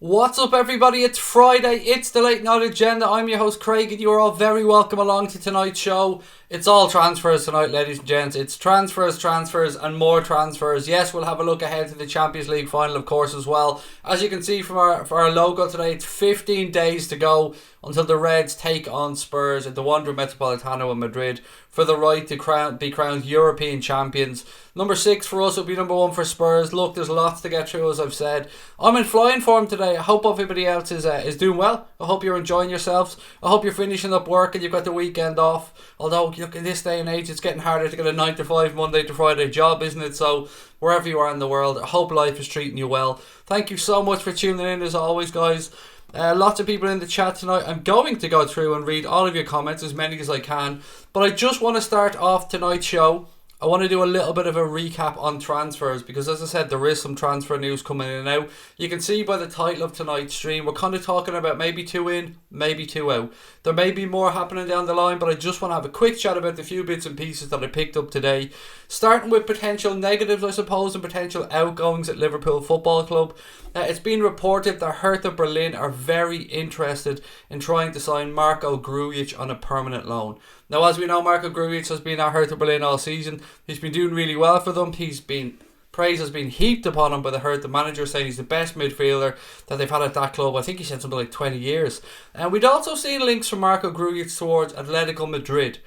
What's up, everybody? It's Friday. It's the Late Night Agenda. I'm your host, Craig, and you are all very welcome along to tonight's show. It's all transfers tonight, ladies and gents. It's transfers, and more transfers. Yes, we'll have a look ahead to the Champions League final, of course, as well. As you can see from our logo today, it's 15 days to go until the Reds take on Spurs at the Wanda Metropolitano in Madrid for the right to be crowned European champions. Number 6 for us will be number 1 for Spurs. Look, there's lots to get through, as I've said. I'm in flying form today. I hope everybody else is doing well. I hope you're enjoying yourselves. I hope you're finishing up work and you've got the weekend off. Although, look, in this day and age, it's getting harder to get a 9 to 5, Monday to Friday job, isn't it? So, wherever you are in the world, I hope life is treating you well. Thank you so much for tuning in, as always, guys. Lots of people in the chat tonight. I'm going to go through and read all of your comments, as many as I can. But I just want to start off tonight's show. I want to do a little bit of a recap on transfers because, as I said, there is some transfer news coming in and out. You can see by the title of tonight's stream, we're kind of talking about maybe 2 in, maybe 2 out. There may be more happening down the line, but I just want to have a quick chat about the few bits and pieces that I picked up today. Starting with potential negatives, I suppose, and potential outgoings at Liverpool Football Club. It's been reported that Hertha Berlin are very interested in trying to sign Marco Grujic on a permanent loan. Now, as we know, Marco Grujic has been at Hertha Berlin all season. He's been doing really well for them. Praise has been heaped upon him by the Hertha manager, saying he's the best midfielder that they've had at that club. I think he said something like 20 years. And we'd also seen links from Marco Grujic towards Atletico Madrid.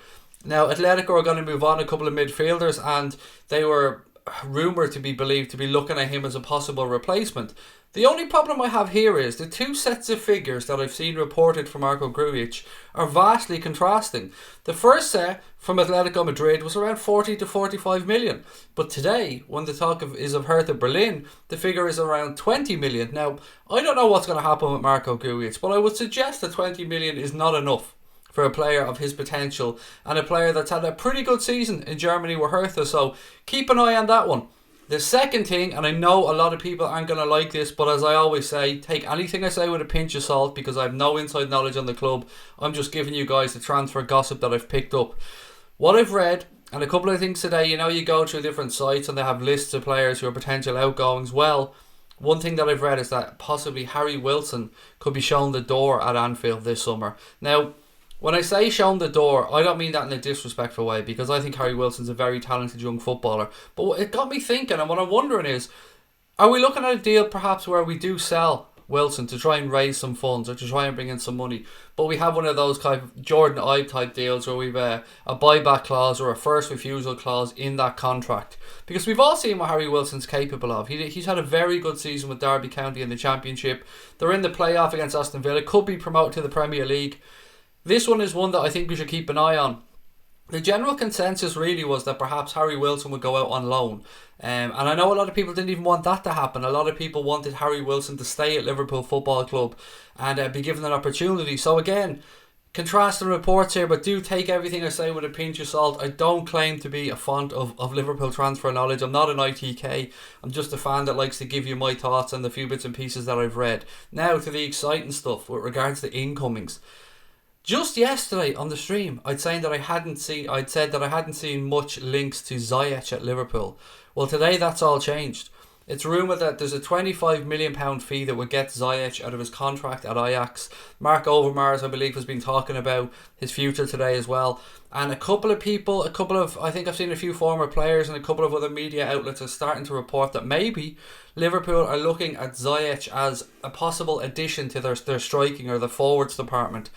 Now, Atletico are going to move on a couple of midfielders, and they were rumoured to be believed to be looking at him as a possible replacement. The only problem I have here is the 2 sets of figures that I've seen reported from Marco Grujic are vastly contrasting. The first set from Atletico Madrid was around 40 to 45 million. But today, when the talk is of Hertha Berlin, the figure is around 20 million. Now, I don't know what's going to happen with Marco Grujic, but I would suggest that 20 million is not enough for a player of his potential and a player that's had a pretty good season in Germany with Hertha. So keep an eye on that one. The second thing, and I know a lot of people aren't going to like this, but as I always say, take anything I say with a pinch of salt because I have no inside knowledge on the club. I'm just giving you guys the transfer gossip that I've picked up. What I've read, and a couple of things today, you go through different sites and they have lists of players who are potential outgoings. Well, one thing that I've read is that possibly Harry Wilson could be shown the door at Anfield this summer. Now, when I say shown the door, I don't mean that in a disrespectful way because I think Harry Wilson's a very talented young footballer. But it got me thinking, and what I'm wondering is, are we looking at a deal perhaps where we do sell Wilson to try and raise some funds or to try and bring in some money, but we have one of those kind of Jordan Ibe type deals where we've a buyback clause or a first refusal clause in that contract? Because we've all seen what Harry Wilson's capable of. He's had a very good season with Derby County in the Championship. They're in the playoff against Aston Villa, could be promoted to the Premier League. This one is one that I think we should keep an eye on. The general consensus really was that perhaps Harry Wilson would go out on loan. And I know a lot of people didn't even want that to happen. A lot of people wanted Harry Wilson to stay at Liverpool Football Club and be given an opportunity. So again, contrasting reports here, but do take everything I say with a pinch of salt. I don't claim to be a font of Liverpool transfer knowledge. I'm not an ITK. I'm just a fan that likes to give you my thoughts on the few bits and pieces that I've read. Now to the exciting stuff with regards to incomings. Just yesterday on the stream, I'd said that I hadn't seen much links to ZIYECH at Liverpool. Well, today that's all changed. It's rumoured that there's a £25 million fee that would get ZIYECH out of his contract at Ajax. Mark Overmars, I believe, has been talking about his future today as well. And I think I've seen a few former players and a couple of other media outlets are starting to report that maybe Liverpool are looking at ZIYECH as a possible addition to their striking or the forwards department.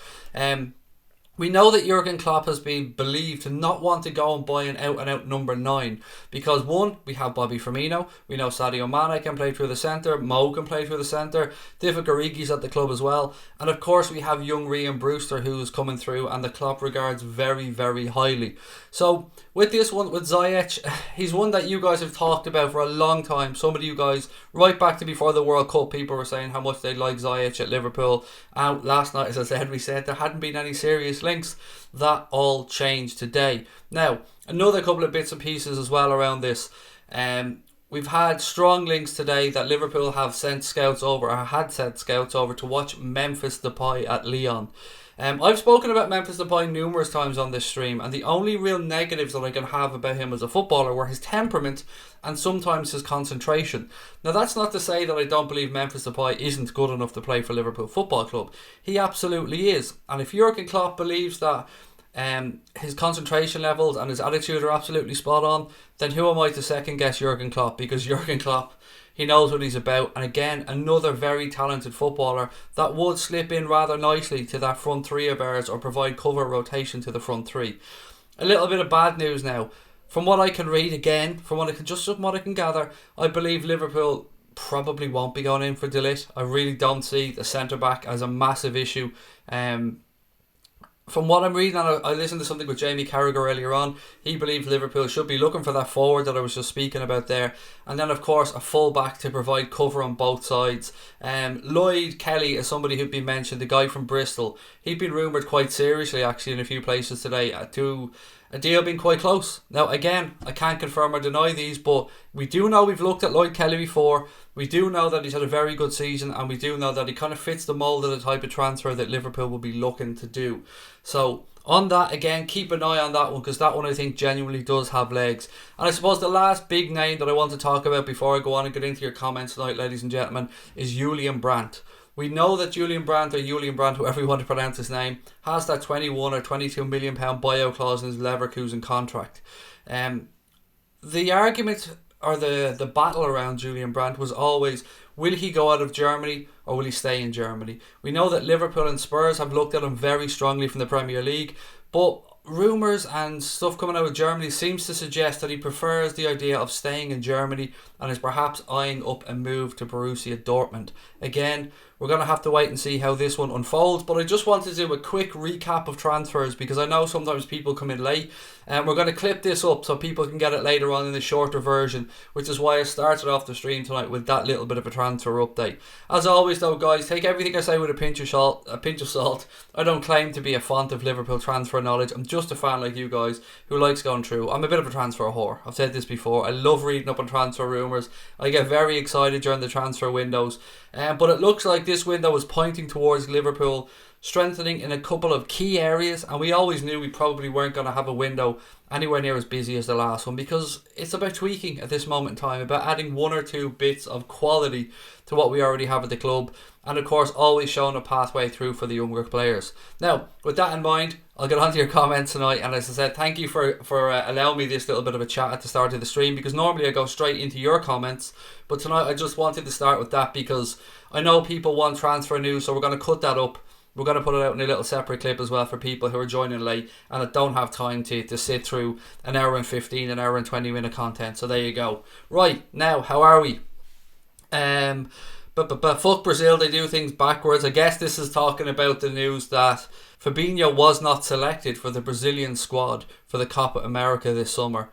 We know that Jurgen Klopp has been believed to not want to go and buy an out-and-out number 9 because, one, we have Bobby Firmino, we know Sadio Mane can play through the centre, Mo can play through the centre, Divock Origi's at the club as well, and of course we have young Ryan Brewster who's coming through and the Klopp regards very, very highly. So with this one, with ZIYECH, he's one that you guys have talked about for a long time. Some of you guys, right back to before the World Cup, people were saying how much they like ZIYECH at Liverpool. And last night, as I said, we said there hadn't been any serious links. That all changed today. Now, another couple of bits and pieces as well around this. we've had strong links today that Liverpool have sent scouts over, or had sent scouts over to watch Memphis Depay at Lyon. I've spoken about Memphis Depay numerous times on this stream, and the only real negatives that I can have about him as a footballer were his temperament and sometimes his concentration. Now, that's not to say that I don't believe Memphis Depay isn't good enough to play for Liverpool Football Club. He absolutely is. And if Jurgen Klopp believes that his concentration levels and his attitude are absolutely spot on, then who am I to second guess Jurgen Klopp? Because Jurgen Klopp, he knows what he's about. And again, another very talented footballer that would slip in rather nicely to that front three of ours, or provide cover rotation to the front three. A little bit of bad news now. From what I can read, again, from what I can gather, I believe Liverpool probably won't be going in for De Ligt. I really don't see the centre back as a massive issue. From what I'm reading, and I listened to something with Jamie Carragher earlier on, he believes Liverpool should be looking for that forward that I was just speaking about there. And then, of course, a full-back to provide cover on both sides. Lloyd Kelly is somebody who'd been mentioned, the guy from Bristol. He'd been rumoured quite seriously, actually, in a few places today, to a deal being quite close. Now, again, I can't confirm or deny these, but we do know we've looked at Lloyd Kelly before. We do know that he's had a very good season, and we do know that he kind of fits the mould of the type of transfer that Liverpool will be looking to do. So, on that, again, keep an eye on that one, because that one I think genuinely does have legs. And I suppose the last big name that I want to talk about before I go on and get into your comments tonight, ladies and gentlemen, is Julian Brandt. We know that Julian Brandt, whoever you want to pronounce his name, has that 21 or 22 million pound buyout clause in his Leverkusen contract. The argument, or the battle around Julian Brandt was always, will he go out of Germany or will he stay in Germany? We know that Liverpool and Spurs have looked at him very strongly from the Premier League, but rumours and stuff coming out of Germany seems to suggest that he prefers the idea of staying in Germany and is perhaps eyeing up a move to Borussia Dortmund. Again, we're going to have to wait and see how this one unfolds, but I just wanted to do a quick recap of transfers, because I know sometimes people come in late, and we're going to clip this up so people can get it later on in the shorter version, which is why I started off the stream tonight with that little bit of a transfer update. As always though, guys, take everything I say with a pinch of salt. I don't claim to be a font of Liverpool transfer knowledge. I'm just a fan like you guys who likes going through. I'm a bit of a transfer whore. I've said this before. I love reading up on transfer rumours. I get very excited during the transfer windows. But it looks like this window is pointing towards Liverpool strengthening in a couple of key areas, and we always knew we probably weren't going to have a window anywhere near as busy as the last one, because it's about tweaking at this moment in time, about adding one or two bits of quality to what we already have at the club, and of course always showing a pathway through for the younger players. Now, with that in mind, I'll get on to your comments tonight, and as I said, thank you for allowing me this little bit of a chat at the start of the stream, because normally I go straight into your comments, but tonight I just wanted to start with that because I know people want transfer news, so we're going to cut that up. We're going to put it out in a little separate clip as well for people who are joining late and that don't have time to sit through an hour and 15, an hour and 20 minute content. So there you go. Right, now, how are we? But fuck Brazil, they do things backwards. I guess this is talking about the news that Fabinho was not selected for the Brazilian squad for the Copa America this summer.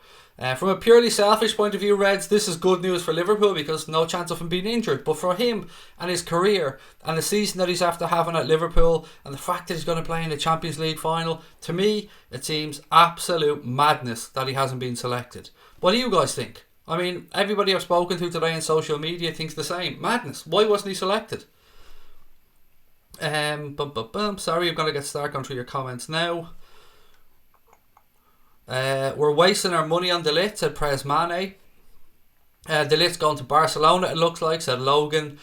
From a purely selfish point of view, Reds, this is good news for Liverpool because no chance of him being injured. But for him and his career and the season that he's after having at Liverpool and the fact that he's going to play in the Champions League final, to me, it seems absolute madness that he hasn't been selected. What do you guys think? I mean, everybody I've spoken to today on social media thinks the same. Madness. Why wasn't he selected? Sorry, I'm going to get started on through your comments now. We're wasting our money on De Ligt, said Prez Mane. De Ligt's going to Barcelona, it looks like, said Logan.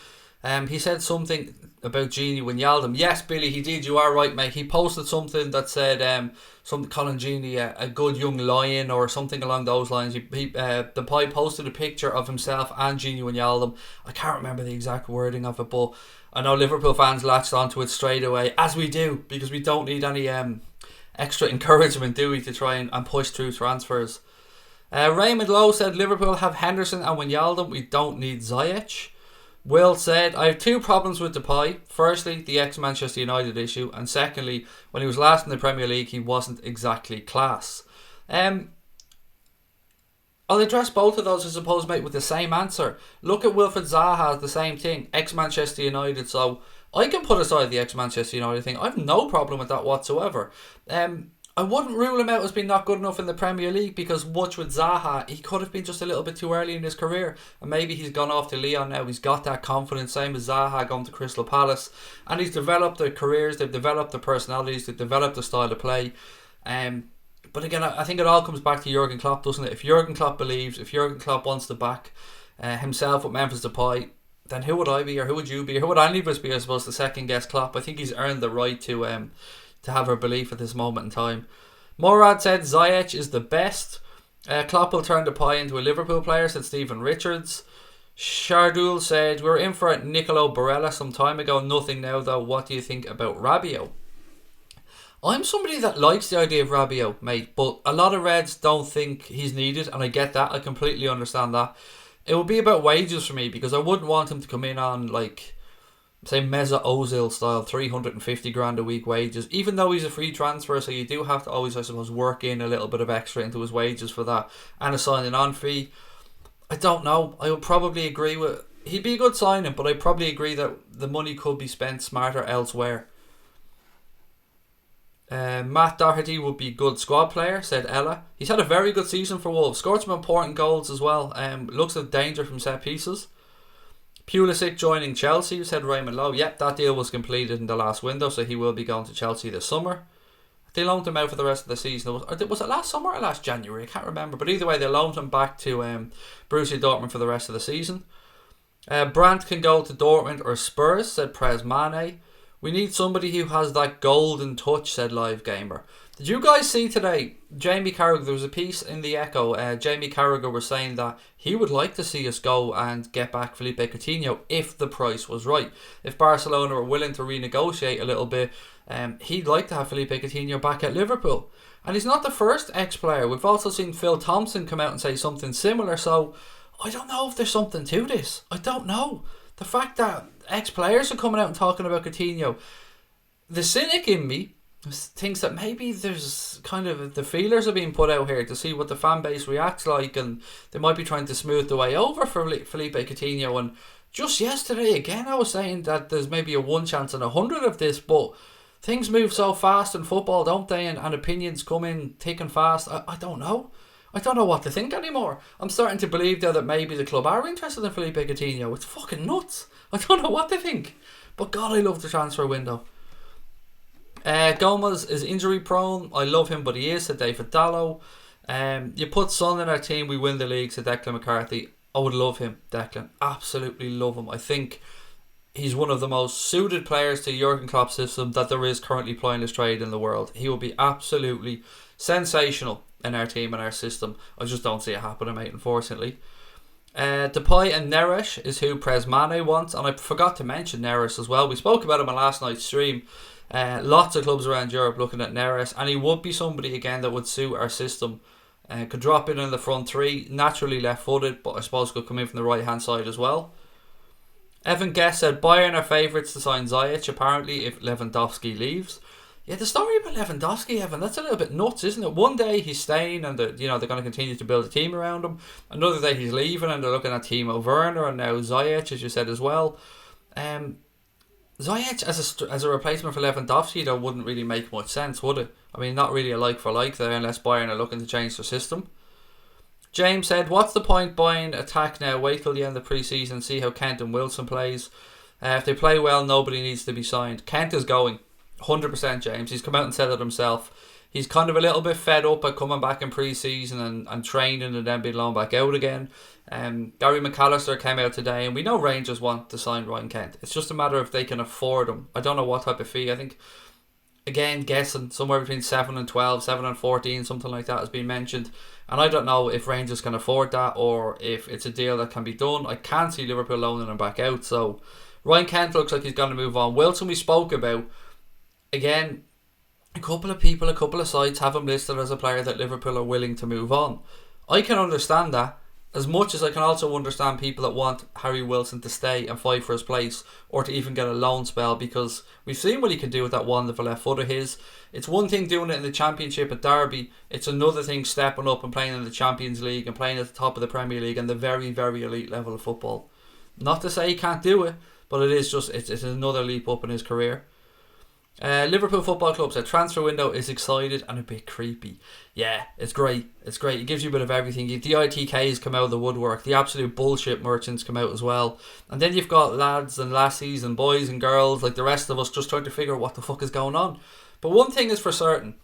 He said something about Gini Wijnaldum. Yes, Billy, he did. You are right, mate. He posted something that said something calling Gini a good young lion or something along those lines. The Pie posted a picture of himself and Gini Wijnaldum. I can't remember the exact wording of it, but I know Liverpool fans latched onto it straight away, as we do, because we don't need any extra encouragement, do we, to try and push through transfers. Raymond Lowe said Liverpool have Henderson and Wijnaldum. We don't need ZIYECH. Will said, I have two problems with Depay. Firstly, the ex-Manchester United issue, and secondly, when he was last in the Premier League, he wasn't exactly class. I'll address both of those, I suppose, mate, with the same answer. Look at Wilfried Zaha, the same thing, ex-Manchester United, so I can put aside the ex-Manchester United thing. I have no problem with that whatsoever. I wouldn't rule him out as being not good enough in the Premier League, because much with Zaha, he could have been just a little bit too early in his career, and maybe he's gone off to Lyon now. He's got that confidence, same as Zaha going to Crystal Palace, and he's developed their careers, they've developed their personalities, they've developed the style of play. But again, I think it all comes back to Jurgen Klopp, doesn't it? If Jurgen Klopp believes, if Jurgen Klopp wants to back himself with Memphis Depay, then who would I be, or who would you be, or who would any of us be, I suppose, to second guess Klopp? I think he's earned the right to have our belief at this moment in time. Morad said ZIYECH is the best. Klopp will turn Depay into a Liverpool player, said Stephen Richards. Shardul said, we were in for Nicolo Barella some time ago, nothing now though. What do you think about Rabiot? I'm somebody that likes the idea of Rabiot, mate, but a lot of Reds don't think he's needed, and I get that. I completely understand that. It would be about wages for me, because I wouldn't want him to come in on, like, say, Mesut Ozil style 350 grand a week wages, even though he's a free transfer, so you do have to always, I suppose, work in a little bit of extra into his wages for that, and a signing on fee. I don't know. I would probably agree with, he'd be a good signing, but I'd probably agree that the money could be spent smarter elsewhere. Matt Doherty would be a good squad player, said Ella. He's had a very good season for Wolves. Scored some important goals as well. Looks of danger from set pieces. Pulisic joining Chelsea, said Raymond Lowe. Yep, that deal was completed in the last window, so he will be going to Chelsea this summer. They loaned him out for the rest of the season. Was it last summer or last January? I can't remember. But either way, they loaned him back to Borussia Dortmund for the rest of the season. Brandt can go to Dortmund or Spurs, said Prez Mane. We need somebody who has that golden touch, said Live Gamer. Did you guys see today, Jamie Carragher, there was a piece in the Echo, Jamie Carragher was saying that he would like to see us go and get back Felipe Coutinho if the price was right. If Barcelona were willing to renegotiate a little bit, he'd like to have Felipe Coutinho back at Liverpool. And he's not the first ex-player. We've also seen Phil Thompson come out and say something similar, so I don't know if there's something to this. I don't know. The fact that ex-players are coming out and talking about Coutinho, the cynic in me thinks that maybe there's kind of the feelers are being put out here to see what the fan base reacts like, and they might be trying to smooth the way over for Felipe Coutinho. And just yesterday again I was saying that there's maybe a 1 chance in 100 of this, but things move so fast in football, don't they, and opinions come in thick and fast. I don't know. I don't know what to think anymore. I'm starting to believe now that maybe the club are interested in Felipe Coutinho. It's fucking nuts. I don't know what to think. But God, I love the transfer window. Gomez is injury prone. I love him, but he is, said David Dallow. You put Son in our team, we win the league, said Declan McCarthy. I would love him, Declan. Absolutely love him. I think he's one of the most suited players to Jurgen Klopp's system that there is currently playing his trade in the world. He will be absolutely sensational in our team and our system. I just don't see it happening, mate, unfortunately. Depay and Neres is who Prez Mane wants, and I forgot to mention Neres as well. We spoke about him on last night's stream. Lots of clubs around Europe looking at Neres, and he would be somebody again that would suit our system. Could drop in the front three, naturally left footed, but I suppose could come in from the right hand side as well. Evan Guest said Bayern are favourites to sign ZIYECH apparently if Lewandowski leaves. Yeah, the story about Lewandowski, Evan, that's a little bit nuts, isn't it? One day he's staying and they're going to continue to build a team around him. Another day he's leaving and they're looking at Timo Werner and now ZIYECH, as you said as well. ZIYECH as a replacement for Lewandowski, though, wouldn't really make much sense, would it? I mean, not really a like for like there unless Bayern are looking to change their system. James said, what's the point buying attack now? Wait till the end of the pre-season and see how Kent and Wilson plays. If they play well, nobody needs to be signed. Kent is going. 100%, James. He's come out and said it himself. He's kind of a little bit fed up by coming back in pre-season and training and then being loaned back out again. Gary McAllister came out today, and we know Rangers want to sign Ryan Kent. It's just a matter of if they can afford him. I don't know what type of fee. I think, again, guessing somewhere between 7 and 12, 7 and 14, something like that has been mentioned. And I don't know if Rangers can afford that or if it's a deal that can be done. I can't see Liverpool loaning him back out. So Ryan Kent looks like he's going to move on. Wilson we spoke about. Again, a couple of people, a couple of sites have him listed as a player that Liverpool are willing to move on. I can understand that, as much as I can also understand people that want Harry Wilson to stay and fight for his place or to even get a loan spell, because we've seen what he can do with that wonderful left foot of his. It's one thing doing it in the Championship at Derby, it's another thing stepping up and playing in the Champions League and playing at the top of the Premier League and the very, very elite level of football. Not to say he can't do it, but it is just, it's another leap up in his career. Liverpool Football Club said transfer window is excited and a bit creepy. Yeah, it's great. It's great. It gives you a bit of everything. The ITKs come out of the woodwork. The absolute bullshit merchants come out as well. And then you've got lads and lassies and boys and girls like the rest of us just trying to figure out what the fuck is going on. But one thing is for certain.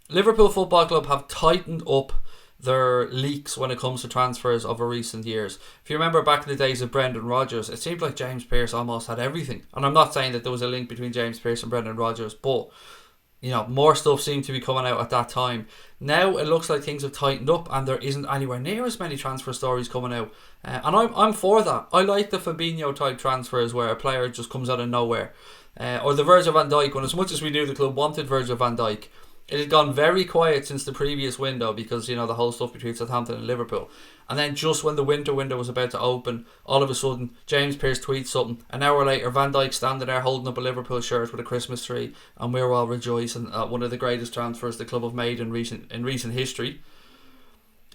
Liverpool Football Club have tightened up their leaks when it comes to transfers over recent years. If you remember back in the days of Brendan Rodgers, it seemed like James Pearce almost had everything. And I'm not saying that there was a link between James Pearce and Brendan Rodgers, but you know, more stuff seemed to be coming out at that time. Now it looks like things have tightened up and there isn't anywhere near as many transfer stories coming out. And I'm for that. I like the Fabinho type transfers where a player just comes out of nowhere. Or the Virgil van Dijk one. As much as we knew the club wanted Virgil van Dijk, it had gone very quiet since the previous window because, you know, the whole stuff between Southampton and Liverpool. And then just when the winter window was about to open, all of a sudden, James Pearce tweets something. An hour later, Van Dijk standing there holding up a Liverpool shirt with a Christmas tree. And we're all rejoicing at one of the greatest transfers the club have made in recent history.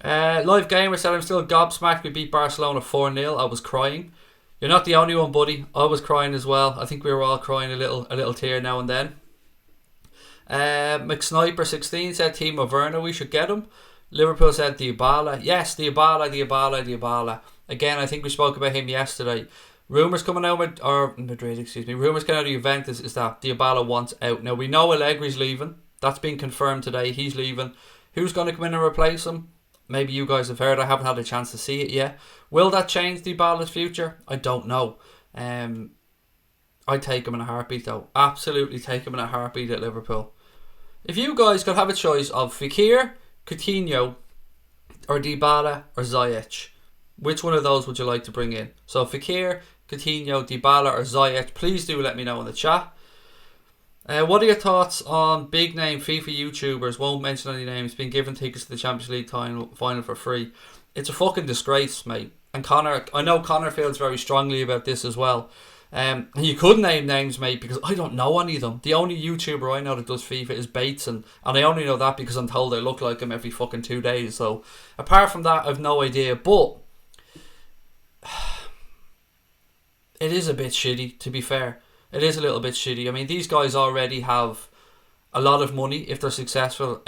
Live Gamer said, I'm still gobsmacked. We beat Barcelona 4-0. I was crying. You're not the only one, buddy. I was crying as well. I think we were all crying a little tear now and then. McSniper16 said Timo Werner, we should get him. Liverpool said Dybala. Yes, Dybala. Again, I think we spoke about him yesterday. Rumours coming out with, or Madrid, excuse me. Rumours coming out of Juventus is that Dybala wants out. Now we know Allegri's leaving. That's been confirmed today. He's leaving. Who's going to come in and replace him? Maybe you guys have heard. I haven't had a chance to see it yet. Will that change Dybala's future? I don't know. I'd take him in a heartbeat though. Absolutely take him in a heartbeat at Liverpool. If you guys could have a choice of Fekir, Coutinho, or Dybala, or ZIYECH, which one of those would you like to bring in? So Fekir, Coutinho, Dybala, or ZIYECH, please do let me know in the chat. What are your thoughts on big name FIFA YouTubers, won't mention any names, being given tickets to the Champions League final for free? It's a fucking disgrace, mate. And Connor, I know Connor feels very strongly about this as well. You could name names, mate, because I don't know any of them. The only YouTuber I know that does FIFA is Bateson, and I only know that because I'm told I look like him every fucking 2 days. So apart from that, I've no idea. But it is a bit shitty, to be fair. It is a little bit shitty. I mean, these guys already have a lot of money if they're successful.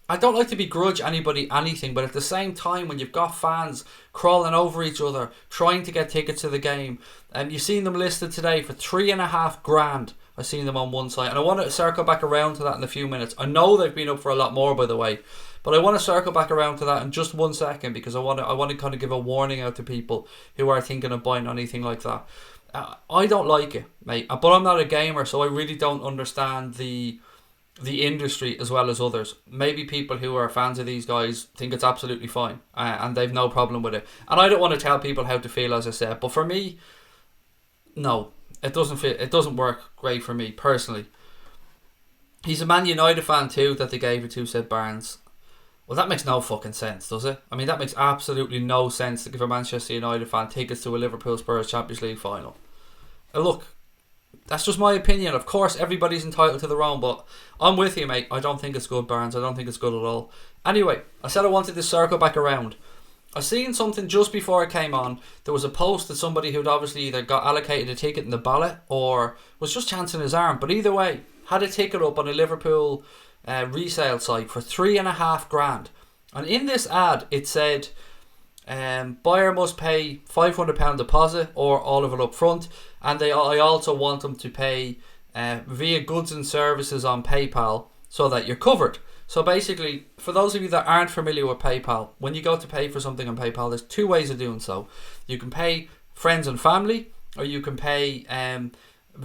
I don't like to begrudge anybody anything, but at the same time, when you've got fans crawling over each other, trying to get tickets to the game, and you've seen them listed today for $3,500. I've seen them on one site, and I want to circle back around to that in a few minutes. I know they've been up for a lot more, by the way, but I want to circle back around to that in just 1 second because I want to kind of give a warning out to people who are thinking of buying anything like that. I don't like it, mate, but I'm not a gamer, so I really don't understand the industry as well as others. Maybe people who are fans of these guys think it's absolutely fine and they've no problem with it. And I don't want to tell people how to feel, as I said, but for me, no, it doesn't work great for me personally. He's a Man United fan too that they gave it to, said Barnes. Well, that makes no fucking sense, does it? I mean, that makes absolutely no sense to give a Manchester United fan tickets to a Liverpool Spurs Champions League final. Look, that's just my opinion. Of course, everybody's entitled to their own, but I'm with you, mate. I don't think it's good, Barnes. I don't think it's good at all. Anyway, I said I wanted to circle back around. I seen something just before I came on. There was a post that somebody who'd obviously either got allocated a ticket in the ballot or was just chancing his arm. But either way, had a ticket up on a Liverpool resale site for $3,500. And in this ad, it said, buyer must pay £500 deposit or all of it up front, and I also want them to pay via goods and services on PayPal so that you're covered. So basically, for those of you that aren't familiar with PayPal, when you go to pay for something on PayPal, there's 2 ways of doing so. You can pay friends and family, or you can pay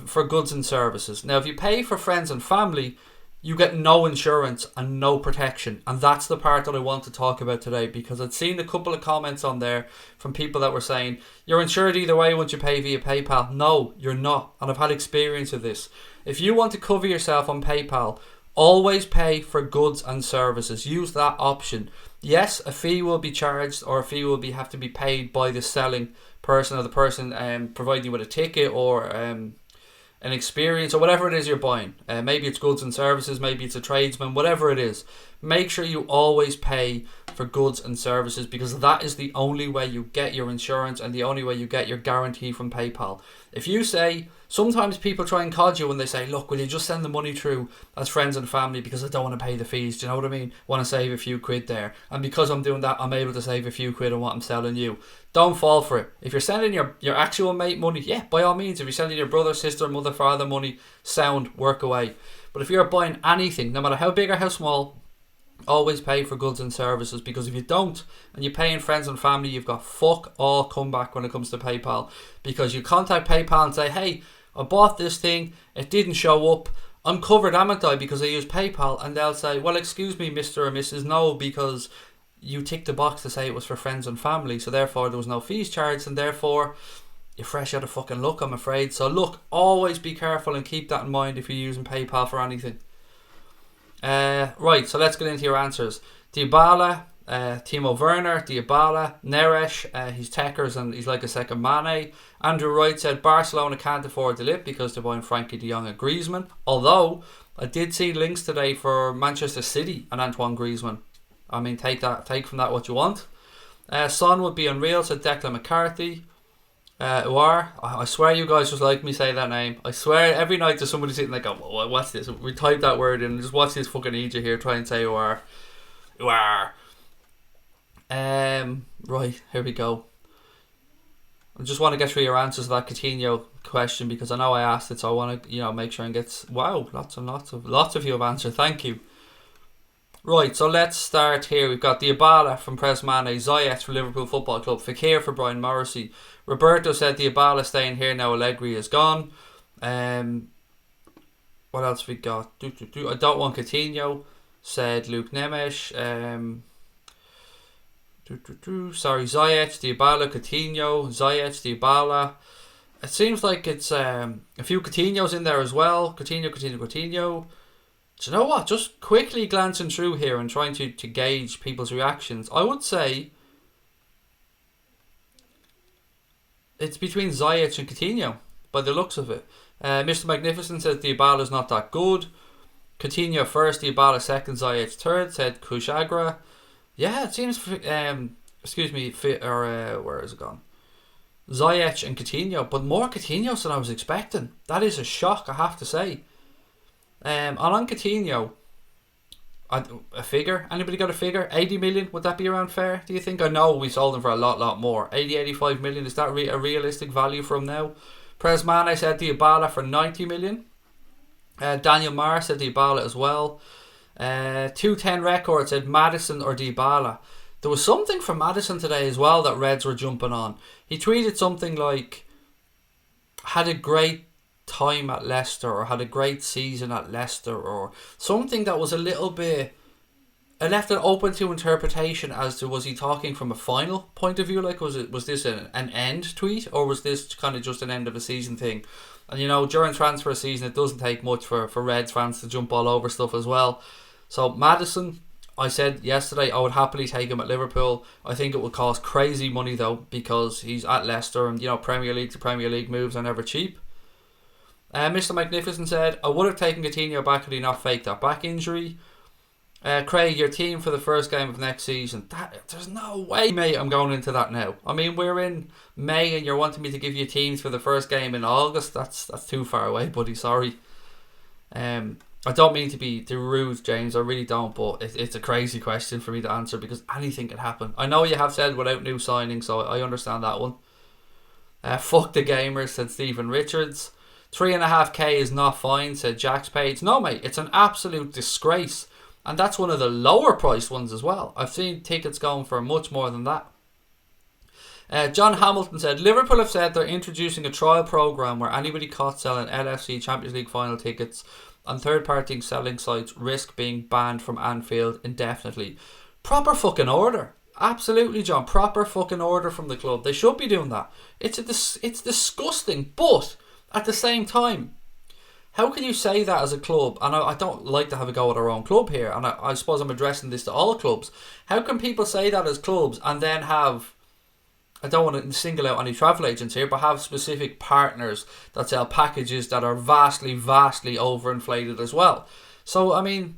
for goods and services. Now, if you pay for friends and family, you get no insurance and no protection, and that's the part that I want to talk about today, because I'd seen a couple of comments on there from people that were saying you're insured either way once you pay via PayPal. No, you're not, and I've had experience of this. If you want to cover yourself on PayPal, always pay for goods and services. Use that option. Yes, a fee will be charged, or a fee will have to be paid by the selling person or the person providing you with a ticket or an experience or whatever it is you're buying. Maybe it's goods and services, maybe it's a tradesman, whatever it is. Make sure you always pay for goods and services, because that is the only way you get your insurance and the only way you get your guarantee from PayPal. If you say, sometimes people try and cod you when they say, look, will you just send the money through as friends and family because I don't want to pay the fees, do you know what I mean? Want to save a few quid there, and because I'm doing that I'm able to save a few quid on what I'm selling you. Don't fall for it. If you're sending your actual mate money, yeah, by all means. If you're sending your brother, sister, mother, father money, sound, work away. But if you're buying anything, no matter how big or how small, always pay for goods and services, because if you don't and you pay in friends and family, you've got fuck all comeback when it comes to PayPal, because you contact PayPal and say, hey, I bought this thing, it didn't show up, I'm covered, haven't I, because I use PayPal, and they'll say, well, excuse me, Mr. or Mrs. No, because you ticked the box to say it was for friends and family, so therefore there was no fees charged, and therefore you're fresh out of fucking luck, I'm afraid. So look, always be careful and keep that in mind if you're using PayPal for anything. Right, so let's get into your answers. Dybala, Timo Werner, Dybala, Neres, he's techers and he's like a second Mane. Andrew Wright said Barcelona can't afford the lip because they're buying Frankie de Jong and Griezmann. Although, I did see links today for Manchester City and Antoine Griezmann. I mean, take from that what you want. Son would be unreal, said Declan McCarthy. Uar, I swear you guys just like me say that name. I swear every night there's somebody sitting like, oh, what's this? We type that word in and just watch this fucking idiot here try and say Uar. Uar. Right, here we go. I just want to get through your answers to that Coutinho question because I know I asked it, so I want to, make sure and get. Wow, lots of you have answered. Thank you. Right, so let's start here. We've got Dybala from Press Mane, ZIYECH for Liverpool Football Club, Fekir for Brian Morrissey. Roberto said Dybala staying here now Allegri is gone. What else we got? I don't want Coutinho, said Luke Nemesh. Sorry, ZIYECH, Dybala, Coutinho, ZIYECH, Dybala. It seems like it's a few Coutinhos in there as well. Coutinho. Do you know what? Just quickly glancing through here and trying to gauge people's reactions, I would say it's between ZIYECH and Coutinho by the looks of it. Mr. Magnificent says Dybala's not that good. Coutinho first, Dybala second, ZIYECH third, said Kushagra. Yeah, it seems, where is it gone? ZIYECH and Coutinho, but more Coutinhos than I was expecting. That is a shock, I have to say. And on Coutinho, a figure? Anybody got a figure? 80 million? Would that be around fair, do you think? I know we sold him for a lot more. 85 million, is that a realistic value for him now? Prez Mane said Dybala for 90 million. Daniel Marr said Dybala as well. 210 Record said Maddison or Dybala. There was something from Maddison today as well that Reds were jumping on. He tweeted something like, had a great time at Leicester, or had a great season at Leicester, or something that was a little bit, it left it open to interpretation as to, was he talking from a final point of view, like was this an end tweet, or was this kind of just an end of a season thing? And during transfer season it doesn't take much for Reds fans to jump all over stuff as well. So Maddison, I said yesterday I would happily take him at Liverpool. I think it would cost crazy money though, because he's at Leicester, and Premier League to Premier League moves are never cheap. Mr. Magnificent said, I would have taken Coutinho back had he not faked that back injury. Craig, your team for the first game of next season. There's no way, mate, I'm going into that now. I mean, we're in May and you're wanting me to give you teams for the first game in August. That's too far away, buddy. Sorry. I don't mean to be rude, James. I really don't, but it's a crazy question for me to answer because anything can happen. I know you have said without new signings, so I understand that one. Fuck the gamers, said Stephen Richards. 3.5k is not fine, said Jack's Page. No, mate, it's an absolute disgrace. And that's one of the lower priced ones as well. I've seen tickets going for much more than that. John Hamilton said, Liverpool have said they're introducing a trial programme where anybody caught selling LFC Champions League final tickets on third-party selling sites risk being banned from Anfield indefinitely. Proper fucking order. Absolutely, John. Proper fucking order from the club. They should be doing that. It's disgusting, but at the same time, how can you say that as a club? And I don't like to have a go at our own club here, and I suppose I'm addressing this to all clubs. How can people say that as clubs and then have, I don't want to single out any travel agents here, but have specific partners that sell packages that are vastly overinflated as well? So, I mean,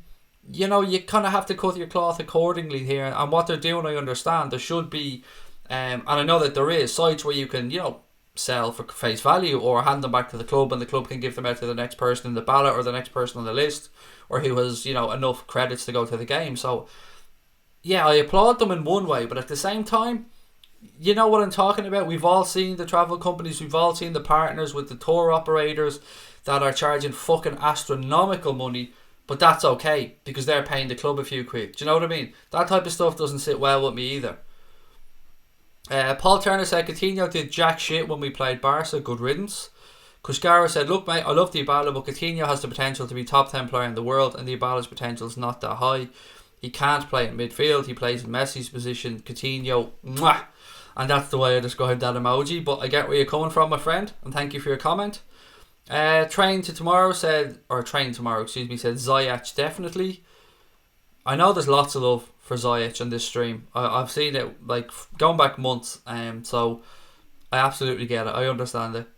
you know, you kind of have to cut your cloth accordingly here. And what they're doing, I understand. There should be, and I know that there is, sites where you can, you know, sell for face value or hand them back to the club, and the club can give them out to the next person in the ballot or the next person on the list, or who has, you know, enough credits to go to the game. So, yeah, I applaud them in one way, but at the same time, you know what I'm talking about. We've all seen the travel companies, we've all seen the partners with the tour operators that are charging fucking astronomical money, but that's okay because they're paying the club a few quid. Do you know what I mean? That type of stuff doesn't sit well with me either. Paul Turner said Coutinho did jack shit when we played Barca. Good riddance. Kushkara said, look mate, I love Dybala, but Coutinho has the potential to be top 10 player in the world, and Dybala's potential is not that high. He can't play in midfield. He plays in Messi's position. Coutinho, mwah. And that's the way I described that emoji. But I get where you're coming from, my friend, and thank you for your comment. Train tomorrow said ZIYECH definitely. I know there's lots of love for ZIYECH on this stream. I've seen it like going back months, so I absolutely get it. I understand it.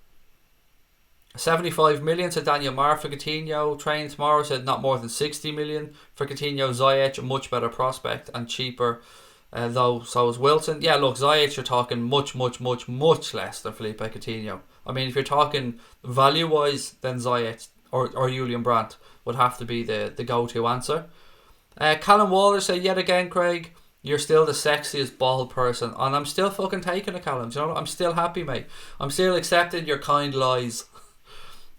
75 million said Daniel Marr for Coutinho. Train tomorrow said not more than 60 million for Coutinho. ZIYECH, a much better prospect and cheaper, though so is Wilson. Yeah, look, ZIYECH, you're talking much less than Felipe Coutinho. I mean, if you're talking value wise, then ZIYECH or Julian Brandt would have to be the go-to answer. Callum Waller said, yet again, Craig, you're still the sexiest bald person, and I'm still fucking taking it, Callum. Do you know what? I'm still happy, mate. I'm still accepting your kind lies.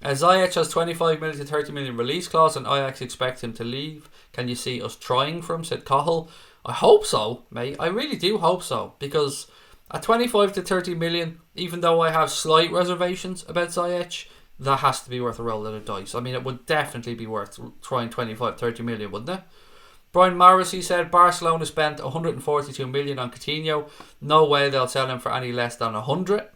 ZIYECH has 25 million to 30 million release clause, and Ajax expect him to leave. Can you see us trying for him, said Cahill. I hope so, mate. I really do hope so, because at 25 to 30 million, even though I have slight reservations about ZIYECH, that has to be worth a roll of the dice. I mean, it would definitely be worth trying 25, 30 million, wouldn't it? Brian Morrissey said Barcelona spent 142 million on Coutinho. No way they'll sell him for any less than 100.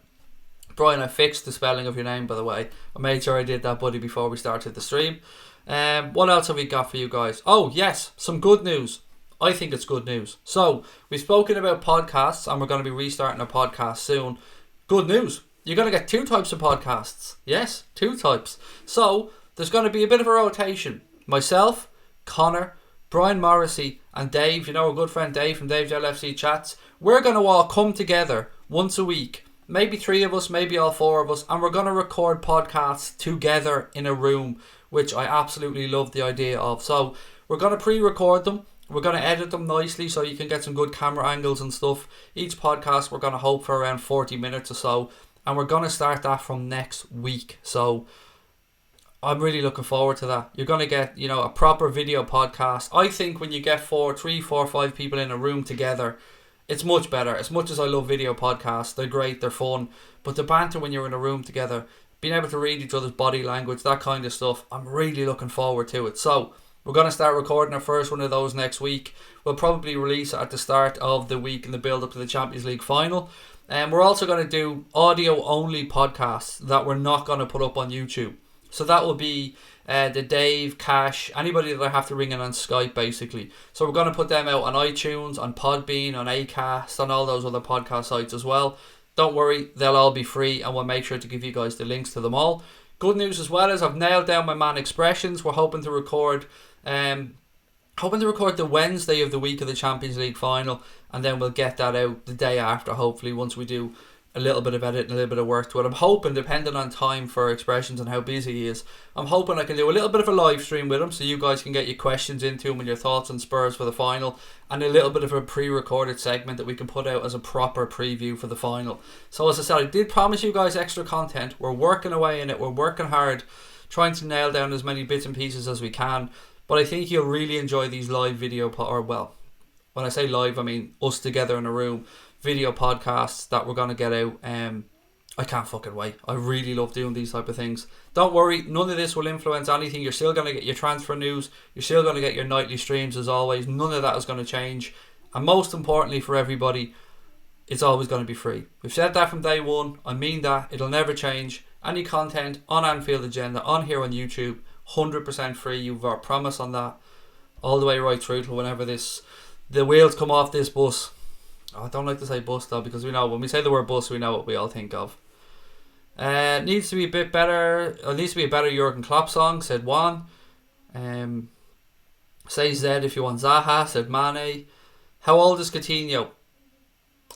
Brian, I fixed the spelling of your name, by the way. I made sure I did that, buddy, before we started the stream. What else have we got for you guys? Oh, yes, some good news. I think it's good news. So, we've spoken about podcasts, and we're going to be restarting a podcast soon. Good news. You're going to get 2 types of podcasts. Yes, 2 types. So, there's going to be a bit of a rotation. Myself, Connor, Brian Morrissey and Dave, you know, our good friend Dave from Dave's LFC Chats, we're going to all come together once a week, maybe 3 of us, maybe all 4 of us, and we're going to record podcasts together in a room, which I absolutely love the idea of. So we're going to pre-record them, we're going to edit them nicely so you can get some good camera angles and stuff. Each podcast we're going to hope for around 40 minutes or so, and we're going to start that from next week. So I'm really looking forward to that. You're going to get, you know, a proper video podcast. I think when you get 3, 4, 5 people in a room together, it's much better. As much as I love video podcasts, they're great, they're fun. But the banter when you're in a room together, being able to read each other's body language, that kind of stuff, I'm really looking forward to it. So we're going to start recording our first one of those next week. We'll probably release it at the start of the week in the build-up to the Champions League final. And we're also going to do audio-only podcasts that we're not going to put up on YouTube. So that will be the Dave, Cash, anybody that I have to ring in on Skype, basically. So we're going to put them out on iTunes, on Podbean, on Acast, on all those other podcast sites as well. Don't worry, they'll all be free, and we'll make sure to give you guys the links to them all. Good news as well is I've nailed down my man Expressions. We're hoping to record the Wednesday of the week of the Champions League final, and then we'll get that out the day after, hopefully, once we do a little bit of edit and a little bit of work to it. I'm hoping, depending on time for Expressions and how busy he is, I'm hoping I can do a little bit of a live stream with him so you guys can get your questions into him and your thoughts on Spurs for the final, and a little bit of a pre-recorded segment that we can put out as a proper preview for the final. So as I said, I did promise you guys extra content. We're working away in it. We're working hard, trying to nail down as many bits and pieces as we can. But I think you'll really enjoy these live video, when I say live, I mean us together in a room, video podcasts that we're going to get out. I can't fucking wait. I really love doing these type of things. Don't worry, none of this will influence anything. You're still going to get your transfer news. You're still going to get your nightly streams as always. None of that is going to change. And most importantly for everybody, it's always going to be free. We've said that from day one. I mean that. It'll never change. Any content on Anfield Agenda, on here on YouTube, 100% free. You've our promise on that. All the way right through to whenever the wheels come off this bus. I don't like to say bus though, because we know when we say the word bus, we know what we all think of. Needs to be a bit better. It needs to be a better Jurgen Klopp song, said Juan. Say Zed if you want Zaha. Said Mane. How old is Coutinho?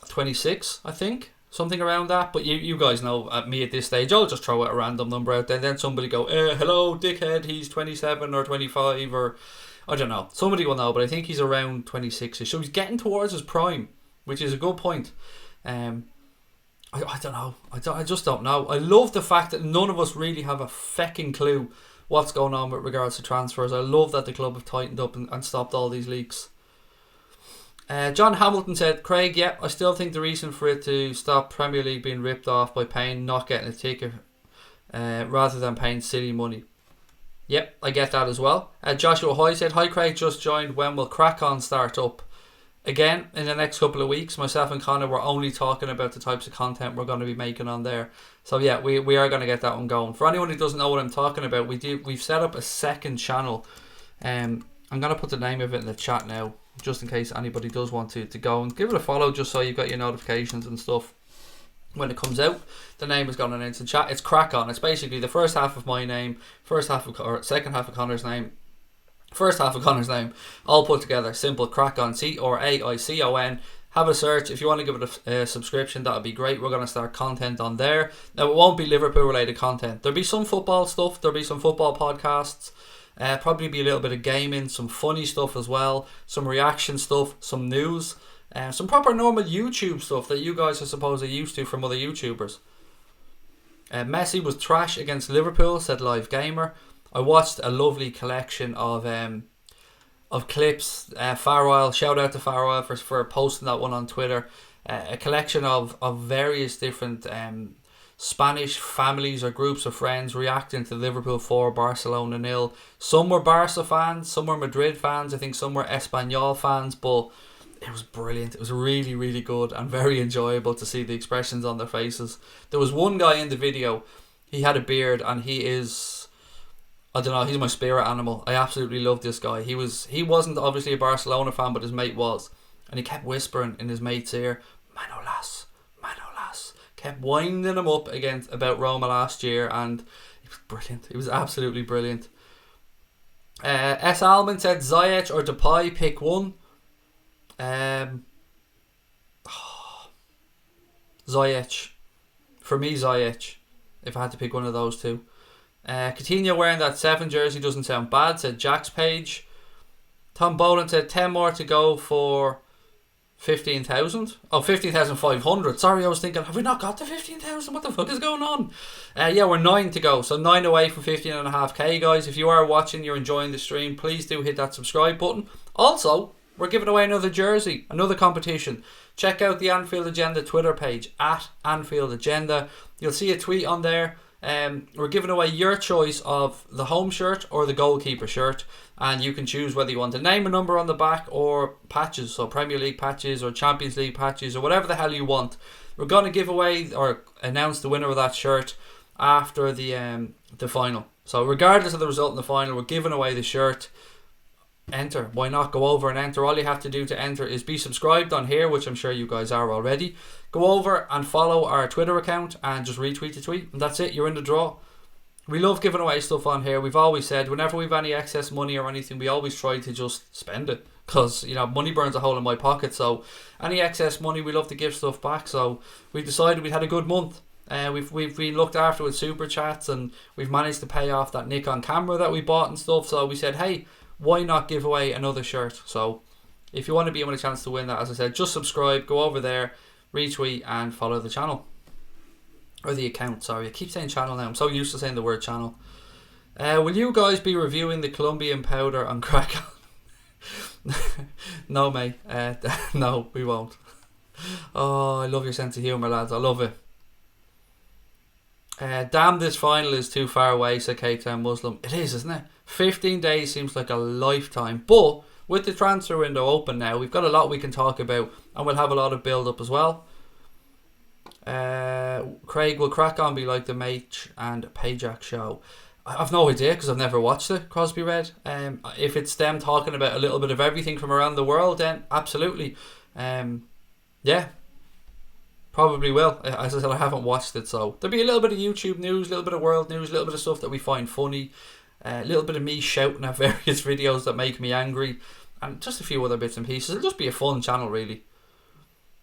26, I think. Something around that. But you guys know me at this stage. I'll just throw out a random number out there. Then somebody go, hello, dickhead. He's 27 or 25 or... I don't know. Somebody will know. But I think he's around 26ish. So he's getting towards his prime, which is a good point. I don't know. I just don't know. I love the fact that none of us really have a fecking clue what's going on with regards to transfers. I love that the club have tightened up and stopped all these leaks. John Hamilton said, Craig, yeah, I still think the reason for it to stop Premier League being ripped off by paying not getting a ticket rather than paying silly money. Yep, I get that as well. Joshua Hoy said, hi Craig, just joined. When will Crack On start up? Again, in the next couple of weeks, myself and Connor were only talking about the types of content we're going to be making on there. So yeah, we are going to get that one going. For anyone who doesn't know what I'm talking about, we've set up a second channel. I'm going to put the name of it in the chat now, just in case anybody does want to go and give it a follow, just so you've got your notifications and stuff when it comes out. The name is going to announce in chat. It's Crack On. It's basically the first half of my name, second half of Connor's name, first half of Connor's name, all put together. Simple. Crack On. CRAICON. Have a search. If you want to give it a subscription, that would be great. We're going to start content on there. Now, it won't be Liverpool related content. There'll be some football stuff. There'll be some football podcasts. Probably be a little bit of gaming, some funny stuff as well, some reaction stuff, some news, some proper normal YouTube stuff that you guys I suppose are used to from other YouTubers. Messi was trash against Liverpool, said Live Gamer. I watched a lovely collection of clips. Farwell, shout out to Farwell for posting that one on Twitter. A collection of various different Spanish families or groups of friends reacting to Liverpool 4, Barcelona 0. Some were Barca fans, some were Madrid fans, I think some were Espanyol fans, but it was brilliant. It was really, really good and very enjoyable to see the expressions on their faces. There was one guy in the video, he had a beard and he is, I don't know, he's my spirit animal. I absolutely love this guy. He wasn't obviously a Barcelona fan, but his mate was. And he kept whispering in his mate's ear, Manolas. Kept winding him up about Roma last year, and it was brilliant. It was absolutely brilliant. S. Almond said ZIYECH or Depay, pick one. ZIYECH. For me, ZIYECH. If I had to pick one of those two. Coutinho wearing that 7 jersey doesn't sound bad, said Jack's Page. Tom Ballon said 10 more to go for 15,000. Oh, 15,500. Sorry, I was thinking, have we not got to 15,000? What the fuck is going on? Yeah, we're 9 to go. So 9 away from 15.5k, guys. If you are watching, you're enjoying the stream, please do hit that subscribe button. Also, we're giving away another jersey, another competition. Check out the Anfield Agenda Twitter page, at Anfield Agenda. You'll see a tweet on there. We're giving away your choice of the home shirt or the goalkeeper shirt, and you can choose whether you want to name a number on the back or patches, so Premier League patches or Champions League patches or whatever the hell you want. We're going to give away or announce the winner of that shirt after the final. So regardless of the result in the final, we're giving away the shirt. Enter. Why not go over and enter? All you have to do to enter is be subscribed on here, which I'm sure you guys are already. Go over and follow our Twitter account and just retweet the tweet, and that's it. You're in the draw. We love giving away stuff on here. We've always said whenever we've any excess money or anything, we always try to just spend it, because money burns a hole in my pocket. So any excess money, we love to give stuff back. So we've decided we'd had a good month. We've been looked after with super chats, and we've managed to pay off that Nikon camera that we bought and stuff. So we said, hey, why not give away another shirt? So if you want to be able a chance to win that, as I said, just subscribe, go over there, retweet and follow the channel. Or the account, sorry. I keep saying channel now. I'm so used to saying the word channel. Will you guys be reviewing the Colombian powder on Crack On? No, mate. No, we won't. Oh, I love your sense of humour, lads. I love it. Damn, this final is too far away, said Cape Town Muslim. It is, isn't it? 15 days seems like a lifetime. But with the transfer window open now, we've got a lot we can talk about, and we'll have a lot of build up as well. Craig, will Crack On be like the Mate and Payjack show? I've no idea, because I've never watched it, Crosby Red. If it's them talking about a little bit of everything from around the world, then absolutely. Yeah, probably will. As I said, I haven't watched it, so there'll be a little bit of YouTube news, a little bit of world news, a little bit of stuff that we find funny. A little bit of me shouting at various videos that make me angry, and just a few other bits and pieces. It'll just be a fun channel, really.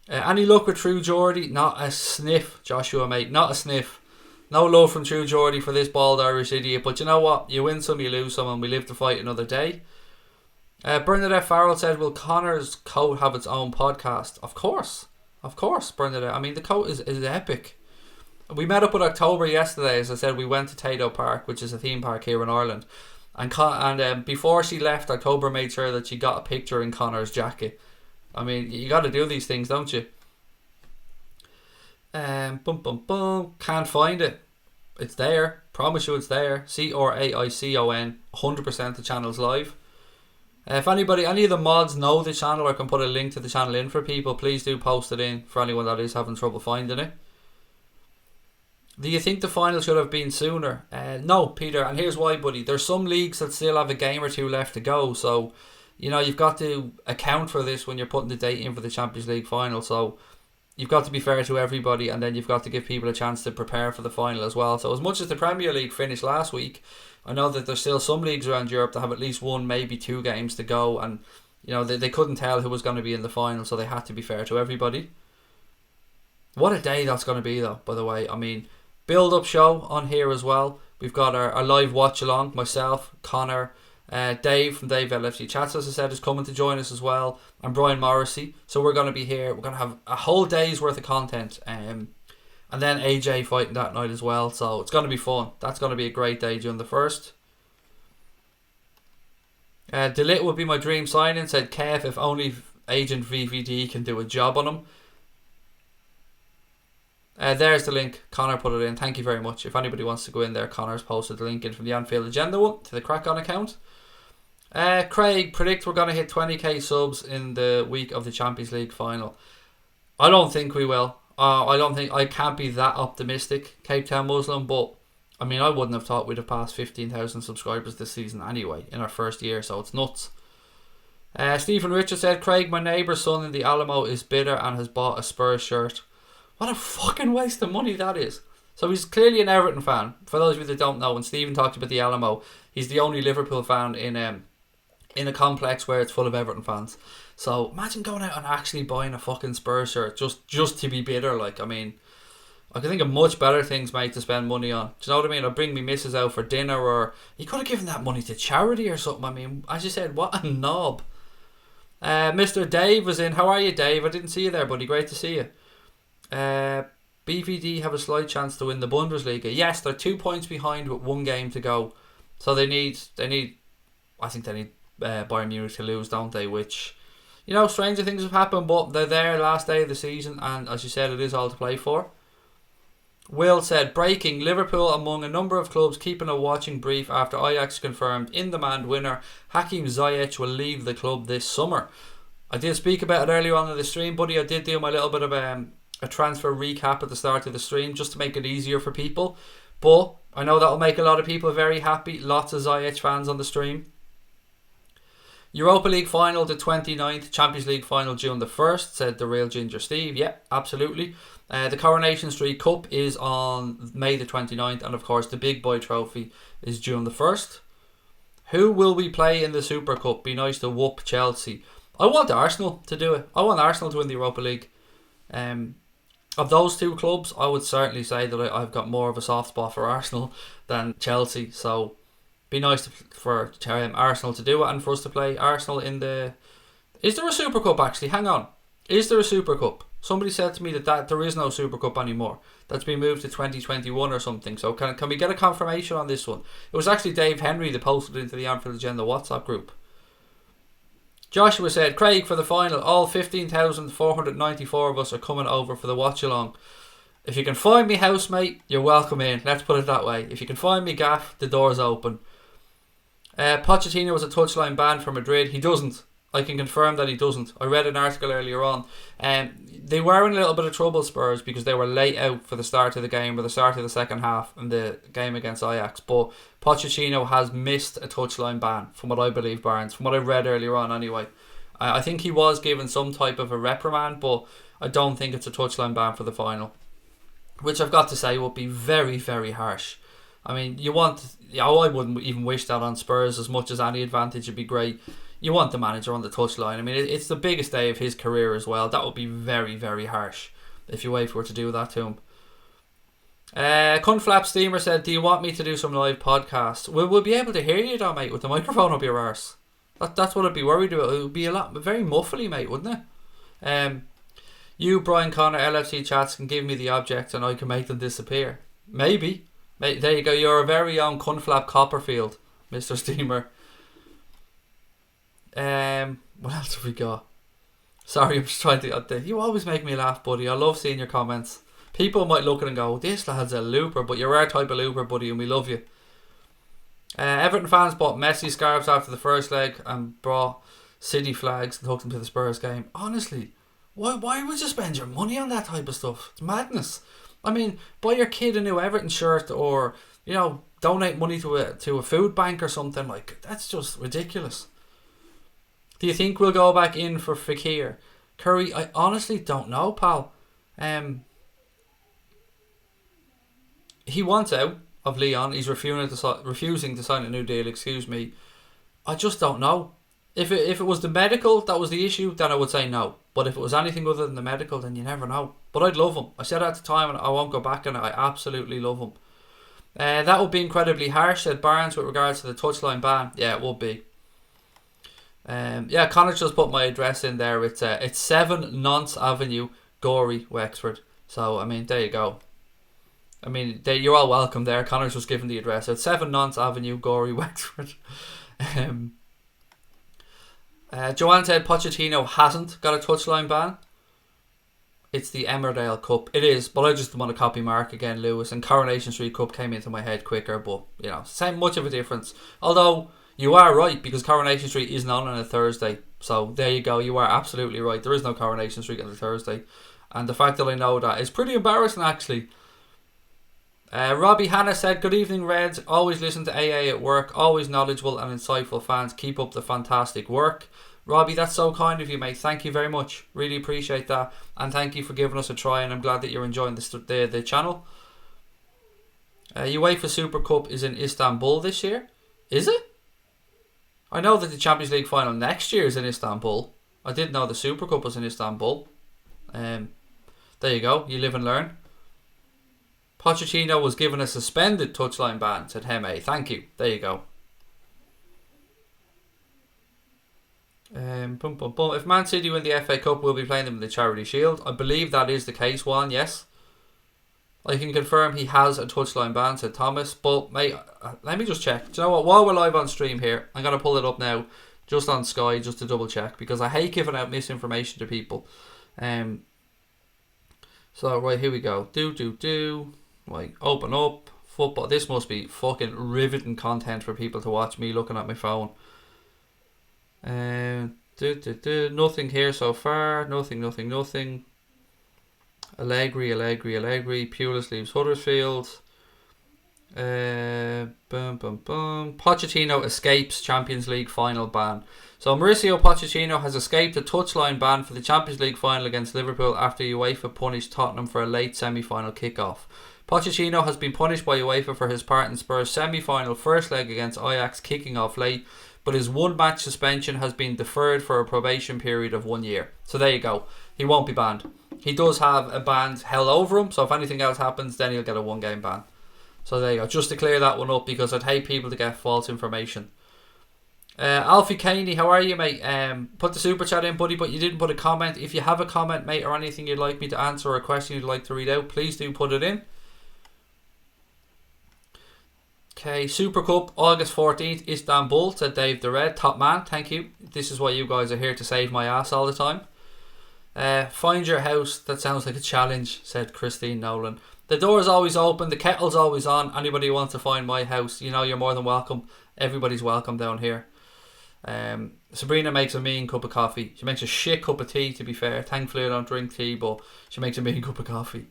Any luck with True Geordie? Not a sniff, Joshua, mate. Not a sniff. No love from True Geordie for this bald Irish idiot. But you know what? You win some, you lose some, and we live to fight another day. Bernadette Farrell said, will Connor's coat have its own podcast? Of course, Bernadette. I mean, the coat is epic. We met up with October yesterday. As I said, we went to Tato Park, which is a theme park here in Ireland. And before she left, October made sure that she got a picture in Connor's jacket. I mean, you got to do these things, don't you? Can't find it. It's there. Promise you it's there. CRAICON. 100% the channel's live. If any of the mods know the channel or can put a link to the channel in for people, please do post it in for anyone that is having trouble finding it. Do you think the final should have been sooner? No, Peter, and here's why, buddy. There's some leagues that still have a game or two left to go, so you know you've got to account for this when you're putting the date in for the Champions League final. So you've got to be fair to everybody, and then you've got to give people a chance to prepare for the final as well. So as much as the Premier League finished last week, I know that there's still some leagues around Europe that have at least one, maybe two games to go, and you know they couldn't tell who was going to be in the final, so they had to be fair to everybody. What a day that's going to be, though, by the way. I mean, build-up show on here as well. We've got our live watch-along. Myself, Connor, Dave from Dave LFC Chats, as I said, is coming to join us as well, and Brian Morrissey. So we're going to be here. We're going to have a whole day's worth of content. And then AJ fighting that night as well. So it's going to be fun. That's going to be a great day during the first. Delit would be my dream signing, said Kev, if only Agent VVD can do a job on him. There's the link. Connor put it in. Thank you very much. If anybody wants to go in there, Connor's posted the link in from the Anfield Agenda one to the Crack-On account. Craig, predict we're going to hit 20k subs in the week of the Champions League final. I don't think we will. I can't be that optimistic, Cape Town Muslim, but I mean, I wouldn't have thought we'd have passed 15,000 subscribers this season anyway in our first year, so it's nuts. Stephen Richard said, Craig, my neighbour's son in the Alamo is bitter and has bought a Spurs shirt. What a fucking waste of money that is. So he's clearly an Everton fan. For those of you that don't know, when Stephen talked about the Alamo, he's the only Liverpool fan in a complex where it's full of Everton fans. So imagine going out and actually buying a fucking Spurs shirt just to be bitter. Like, I mean, I can think of much better things, mate, to spend money on. Do you know what I mean? Or bring me missus out for dinner, or he could have given that money to charity or something. I mean, as you said, what a knob. Mr. Dave was in. How are you, Dave? I didn't see you there, buddy. Great to see you. BVD have a slight chance to win the Bundesliga. Yes, they're 2 points behind with one game to go. So they need I think they need Bayern Munich to lose, don't they? Which, you know, stranger things have happened, but they're there last day of the season, and as you said, it is all to play for. Will said, breaking, Liverpool among a number of clubs keeping a watching brief after Ajax confirmed in-demand winner Hakim Ziyech will leave the club this summer. I did speak about it earlier on in the stream, buddy. I did do my little bit of a transfer recap at the start of the stream just to make it easier for people, but I know that'll make a lot of people very happy. Lots of Ziyech fans on the stream. Europa League final the 29th, Champions League final June the 1st, said the real Ginger Steve. Yeah, absolutely. The Coronation Street Cup is on May the 29th, and of course the Big Boy Trophy is June the 1st. Who will we play in the Super Cup? Be nice to whoop Chelsea. I want Arsenal to do it. I want Arsenal to win the Europa League. Of those two clubs, I would certainly say that I've got more of a soft spot for Arsenal than Chelsea. So be nice for Arsenal to do it, and for us to play Arsenal in the... Is there a Super Cup actually? Hang on. Is there a Super Cup? Somebody said to me that there is no Super Cup anymore. That's been moved to 2021 or something. So can we get a confirmation on this one? It was actually Dave Henry that posted into the Anfield Agenda WhatsApp group. Joshua said, Craig, for the final, all 15,494 of us are coming over for the watch along. If you can find me housemate, you're welcome in. Let's put it that way. If you can find me gaff, the door's open. Pochettino was a touchline ban for Madrid. He doesn't. I can confirm that he doesn't. I read an article earlier on. They were in a little bit of trouble, Spurs, because they were late out for the start of the game, or the start of the second half in the game against Ajax. But Pochettino has missed a touchline ban, from what I believe, Barnes. From what I read earlier on, anyway. I think he was given some type of a reprimand, but I don't think it's a touchline ban for the final. Which I've got to say would be very, very harsh. I mean, you want... I wouldn't even wish that on Spurs as much as any advantage would be great. You want the manager on the touchline. I mean, it's the biggest day of his career as well. That would be very, very harsh if UEFA were to do that to him. Cunflap Steamer said, do you want me to do some live podcasts? We'll be able to hear you though, mate, with the microphone up your arse. That's what I'd be worried about. It would be very muffly, mate, wouldn't it? You, Brian Connor, LFC chats can give me the objects and I can make them disappear. Maybe. There you go. You're a very own Cunflap Copperfield, Mr. Steamer. What else have we got? Sorry, I'm just trying to... You always make me laugh, buddy. I love seeing your comments. People might look at it and go, this lad's a looper, but you're our type of looper, buddy, and we love you. Everton fans bought Messi scarves after the first leg and brought City flags and took them to the Spurs game. Honestly, why would you spend your money on that type of stuff? It's madness. I mean, buy your kid a new Everton shirt, or, you know, donate money to a food bank or something. Like, that's just ridiculous. Do you think we'll go back in for Fekir? Curry, I honestly don't know, pal. He wants out of Lyon. He's refusing to sign a new deal. Excuse me. I just don't know. If it was the medical that was the issue, then I would say no. But if it was anything other than the medical, then you never know. But I'd love him. I said at the time, and I won't go back on it. I absolutely love him. That would be incredibly harsh, said Barnes, with regards to the touchline ban. Yeah, it would be. Yeah, Connor just put my address in there. It's 7 Nonce Avenue, Gorey, Wexford. So, I mean, there you go. I mean, you're all welcome there. Connor's just given the address. It's 7 Nonce Avenue, Gorey, Wexford. Joanne said Pochettino hasn't got a touchline ban. It's the Emmerdale Cup. It is, but I just want to copy Mark again, Lewis. And Coronation Street Cup came into my head quicker, but, you know, same much of a difference. Although, you are right, because Coronation Street isn't on a Thursday. So, there you go. You are absolutely right. There is no Coronation Street on a Thursday. And the fact that I know that is pretty embarrassing, actually. Robbie Hanna said, good evening, Reds. Always listen to AA at work. Always knowledgeable and insightful fans. Keep up the fantastic work. Robbie, that's so kind of you, mate. Thank you very much. Really appreciate that. And thank you for giving us a try. And I'm glad that you're enjoying the channel. UEFA Super Cup is in Istanbul this year. Is it? I know that the Champions League final next year is in Istanbul. I didn't know the Super Cup was in Istanbul. There you go. You live and learn. Pochettino was given a suspended touchline ban, said Heme. Thank you. There you go. If Man City win the FA Cup, we'll be playing them in the Charity Shield. I believe that is the case, Juan, yes. I can confirm he has a touchline ban, said Thomas. But, mate, let me just check. Do you know what? While we're live on stream here, I'm going to pull it up now, just on Sky, just to double check, because I hate giving out misinformation to people. So, right, here we go. Like, open up football. This must be fucking riveting content for people to watch me looking at my phone. Nothing here so far. Nothing. Allegri. Pulis leaves Huddersfield. Pochettino escapes Champions League final ban. So Mauricio Pochettino has escaped a touchline ban for the Champions League final against Liverpool after UEFA punished Tottenham for a late semi-final kick-off. Pochettino has been punished by UEFA for his part in Spurs' semi-final first leg against Ajax kicking off late, but his one-match suspension has been deferred for a probation period of 1 year. So there you go. He won't be banned. He does have a ban held over him, so if anything else happens, then he'll get a one-game ban. So there you go. Just to clear that one up, because I'd hate people to get false information. Alfie Caney, how are you, mate? Put the super chat in, buddy, but you didn't put a comment. If you have a comment, mate, or anything you'd like me to answer, or a question you'd like to read out, please do put it in. Okay, Super Cup, August 14th, Istanbul, said Dave the Red. Top man, thank you. This is why you guys are here, to save my ass all the time. Find your house, that sounds like a challenge, said Christine Nolan. The door is always open, the kettle's always on. Anybody who wants to find my house, you know, you're more than welcome. Everybody's welcome down here. Sabrina makes a mean cup of coffee. She makes a shit cup of tea, to be fair. Thankfully I don't drink tea, but she makes a mean cup of coffee.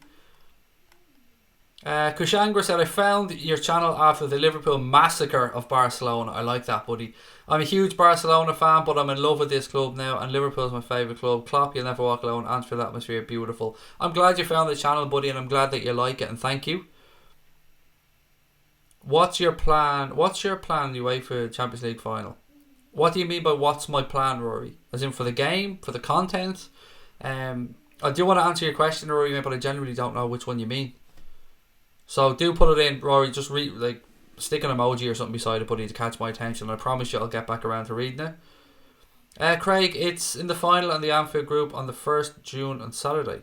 Kushangra said, I found your channel after the Liverpool massacre of Barcelona. I like that, buddy. I'm a huge Barcelona fan, but I'm in love with this club now, and Liverpool's my favourite club. Klopp, you'll never walk alone. Anfield atmosphere, beautiful. I'm glad you found the channel, buddy, and I'm glad that you like it, and thank you. What's your plan? What's your plan UEFA Champions League final? What do you mean by what's my plan, Rory? As in for the game, for the content? I do want to answer your question, Rory, but I genuinely don't know which one you mean. So do put it in, Rory. Just stick an emoji or something beside it, buddy, to catch my attention. I promise you, I'll get back around to reading it. Craig, it's in the final and the Anfield Group on the 1st June on Saturday.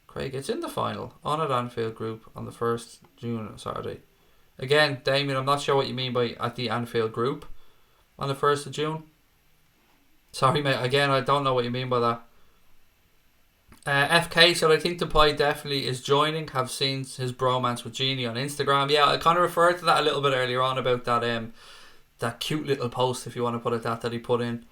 Craig, it's in the final on at Anfield Group on the 1st June on Saturday. Again, Damien, I'm not sure what you mean by at the Anfield Group on the 1st of June. Sorry, mate. Again, I don't know what you mean by that. FK said, I think Depay definitely is joining. Have seen his bromance with Genie on Instagram. Yeah, I kind of referred to that a little bit earlier on about that cute little post, if you want to put it that he put in.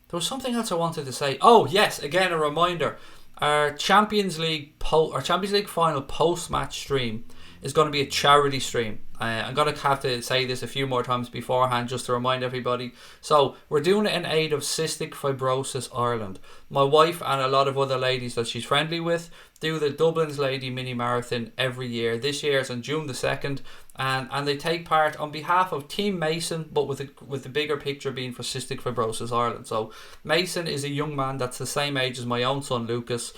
There was something else I wanted to say. Oh, yes, again, a reminder. Our Champions League final post-match stream is going to be a charity stream. I'm going to have to say this a few more times beforehand just to remind everybody. So we're doing it in aid of Cystic Fibrosis Ireland. My wife and a lot of other ladies that she's friendly with do the Dublin's Lady Mini Marathon every year. This year is on June the 2nd, and they take part on behalf of Team Mason, but with the bigger picture being for Cystic Fibrosis Ireland. So Mason is a young man that's the same age as my own son Lucas.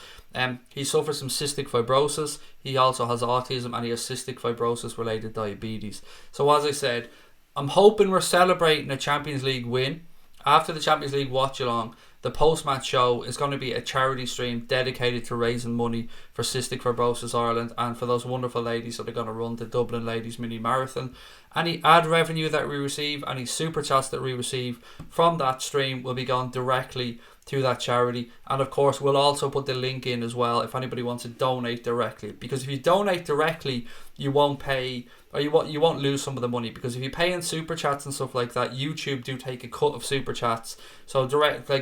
He suffers from cystic fibrosis. He also has autism, and he has cystic fibrosis related diabetes. So as I said, I'm hoping we're celebrating a Champions League win. After the Champions League watch along, the post-match show is going to be a charity stream dedicated to raising money for Cystic Fibrosis Ireland and for those wonderful ladies that are going to run the Dublin Ladies Mini Marathon. Any ad revenue that we receive, any super chats that we receive from that stream will be going directly to that charity. And of course, we'll also put the link in as well if anybody wants to donate directly. Because if you donate directly, you won't pay, or you won't lose some of the money. Because if you pay in super chats and stuff like that, YouTube do take a cut of super chats. So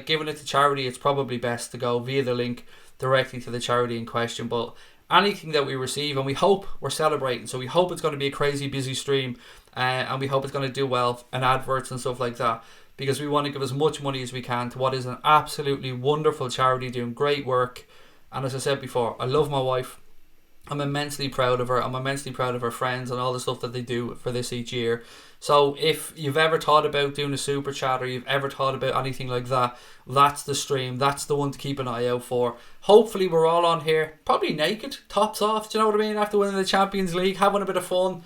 giving it to charity, it's probably best to go via the link directly to the charity in question. But anything that we receive, and we hope we're celebrating, so we hope it's going to be a crazy busy stream, and we hope it's going to do well, and adverts and stuff like that, because we want to give as much money as we can to what is an absolutely wonderful charity doing great work. And as I said before, I love my wife. I'm immensely proud of her. I'm immensely proud of her friends and all the stuff that they do for this each year. So if you've ever thought about doing a super chat, or you've ever thought about anything like that, that's the stream. That's the one to keep an eye out for. Hopefully we're all on here, probably naked, tops off, do you know what I mean, after winning the Champions League, having a bit of fun.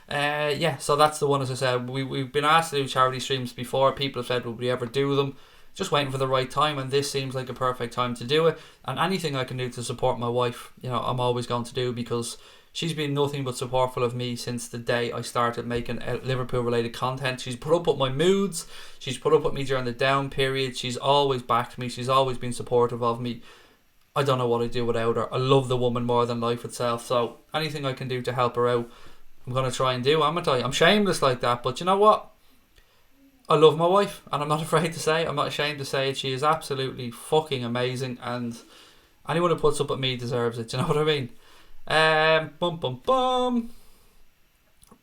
So that's the one. As I said, we've been asked to do charity streams before. People have said, will we ever do them? Just waiting for the right time, and this seems like a perfect time to do it. And anything I can do to support my wife, I'm always going to do, because she's been nothing but supportful of me since the day I started making Liverpool related content. She's put up with my moods, she's put up with me during the down period, she's always backed me, she's always been supportive of me. I don't know what I'd do without her. I love the woman more than life itself, so anything I can do to help her out, I'm going to try and do, haven't I? I'm shameless like that, but you know what? I love my wife, and I'm not afraid to say it. I'm not ashamed to say it. She is absolutely fucking amazing, and anyone who puts up with me deserves it. Do you know what I mean?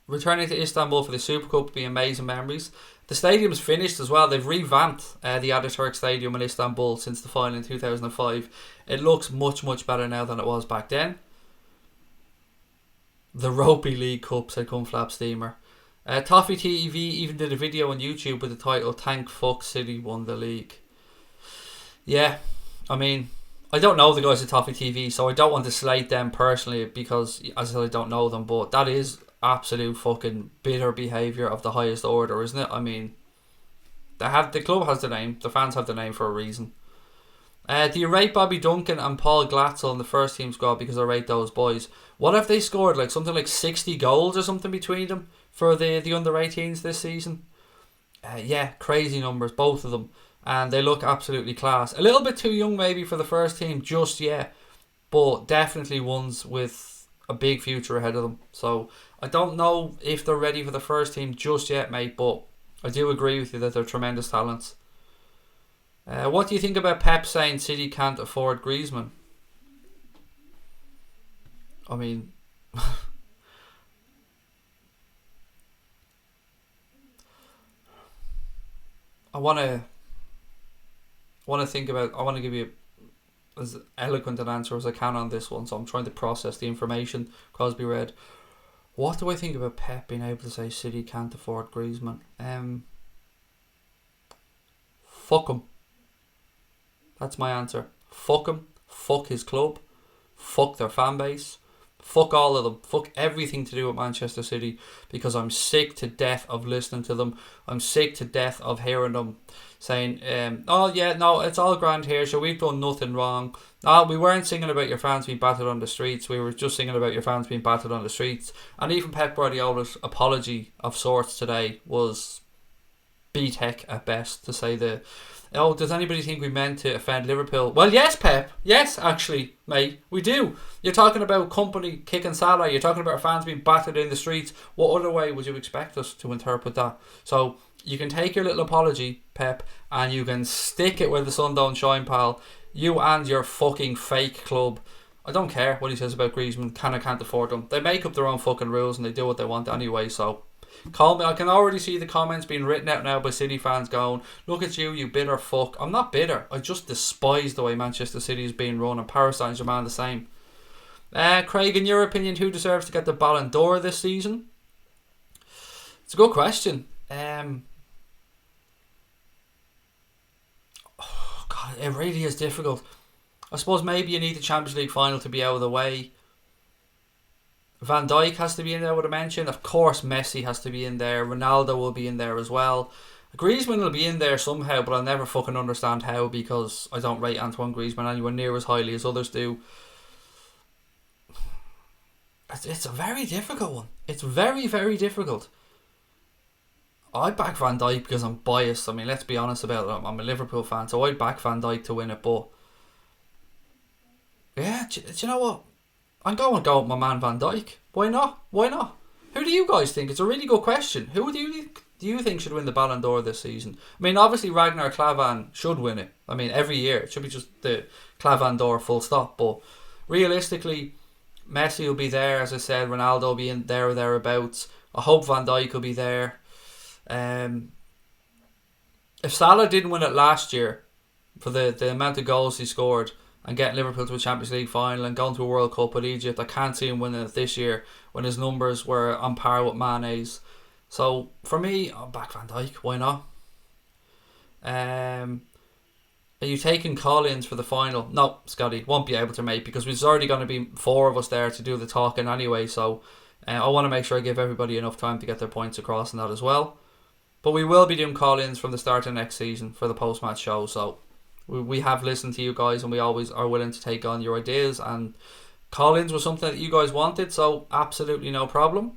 Returning to Istanbul for the Super Cup will be amazing memories. The stadium's finished as well. They've revamped the Ataturk Stadium in Istanbul since the final in 2005. It looks much, much better now than it was back then. The Ropey League Cup, said Cumflap Steamer. Toffee TV even did a video on YouTube with the title "Thank Fuck City Won the League." Yeah, I mean, I don't know the guys at Toffee TV, so I don't want to slate them personally, because as I said, I don't know them, but that is absolute fucking bitter behaviour of the highest order, isn't it? I mean, the club has the name, the fans have the name for a reason. Do you rate Bobby Duncan and Paul Glatzel in the first team squad? Because I rate those boys. What have they scored? Like something like 60 goals or something between them for the under 18s this season? Yeah, crazy numbers, both of them. And they look absolutely class. A little bit too young maybe for the first team just yet, but definitely ones with a big future ahead of them. So I don't know if they're ready for the first team just yet, mate, but I do agree with you that they're tremendous talents. What do you think about Pep saying City can't afford Griezmann? I mean, I want to give you as eloquent an answer as I can on this one, so I'm trying to process the information Crosby read. What do I think about Pep being able to say City can't afford Griezmann? Fuck him. That's my answer. Fuck him. Fuck his club. Fuck their fan base. Fuck all of them. Fuck everything to do with Manchester City, because I'm sick to death of listening to them. I'm sick to death of hearing them saying, oh yeah, no, it's all grand here, so we've done nothing wrong. No, we weren't singing about your fans being battered on the streets. We were just singing about your fans being battered on the streets. And even Pep Guardiola's apology of sorts today was B-Tech at best, to say the... Oh, does anybody think we meant to offend Liverpool? Well, yes, Pep. Yes, actually, mate, we do. You're talking about company kicking Salah. You're talking about our fans being battered in the streets. What other way would you expect us to interpret that? So you can take your little apology, Pep, and you can stick it where the sun don't shine, pal. You and your fucking fake club. I don't care what he says about Griezmann. Can't afford them. They make up their own fucking rules and they do what they want anyway, so... Call me. I can already see the comments being written out now by City fans going, look at you, you bitter fuck. I'm not bitter. I just despise the way Manchester City is being run, and Paris Saint-Germain the same. Craig, in your opinion, who deserves to get the Ballon d'Or this season? It's a good question. Oh God, it really is difficult. I suppose maybe you need the Champions League final to be out of the way. Van Dijk has to be in there, would I mention. Of course Messi has to be in there. Ronaldo will be in there as well. Griezmann will be in there somehow, but I'll never fucking understand how, because I don't rate Antoine Griezmann anywhere near as highly as others do. It's a very difficult one. It's very, very difficult. I back Van Dijk because I'm biased. I mean, let's be honest about it. I'm a Liverpool fan, so I'd back Van Dijk to win it, but... Yeah, do you know what? I'm going to go with my man Van Dijk. Why not? Why not? Who do you guys think? It's a really good question. Who do you think should win the Ballon d'Or this season? I mean, obviously Ragnar Klavan should win it. I mean, every year it should be just the Klavan d'Or full stop. But realistically, Messi will be there, as I said. Ronaldo will be in there or thereabouts. I hope Van Dijk will be there. If Salah didn't win it last year for the amount of goals he scored and getting Liverpool to a Champions League final and going to a World Cup with Egypt, I can't see him winning it this year when his numbers were on par with Mane's. So for me, I'm back Van Dijk. Why not? Are you taking call-ins for the final? No, Scotty, won't be able to, mate, because there's already going to be 4 of us there to do the talking anyway. So I want to make sure I give everybody enough time to get their points across and that as well. But we will be doing call-ins from the start of next season for the post-match show. So we have listened to you guys, and we always are willing to take on your ideas, and call-ins was something that you guys wanted, so absolutely no problem.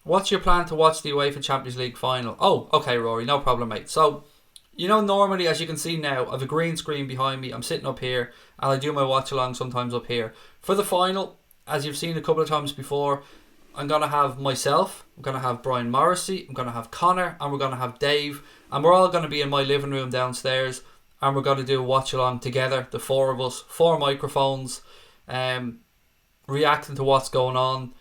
What's your plan to watch the UEFA Champions League final? Oh, okay, Rory, no problem, mate. So, you know, normally, as you can see now, I have a green screen behind me. I'm sitting up here, and I do my watch-along sometimes up here. For the final, as you've seen a couple of times before, I'm going to have myself, I'm going to have Brian Morrissey, I'm going to have Connor, and we're going to have Dave. And we're all going to be in my living room downstairs, and we're going to do a watch along together, the 4 of us, 4 microphones, reacting to what's going on,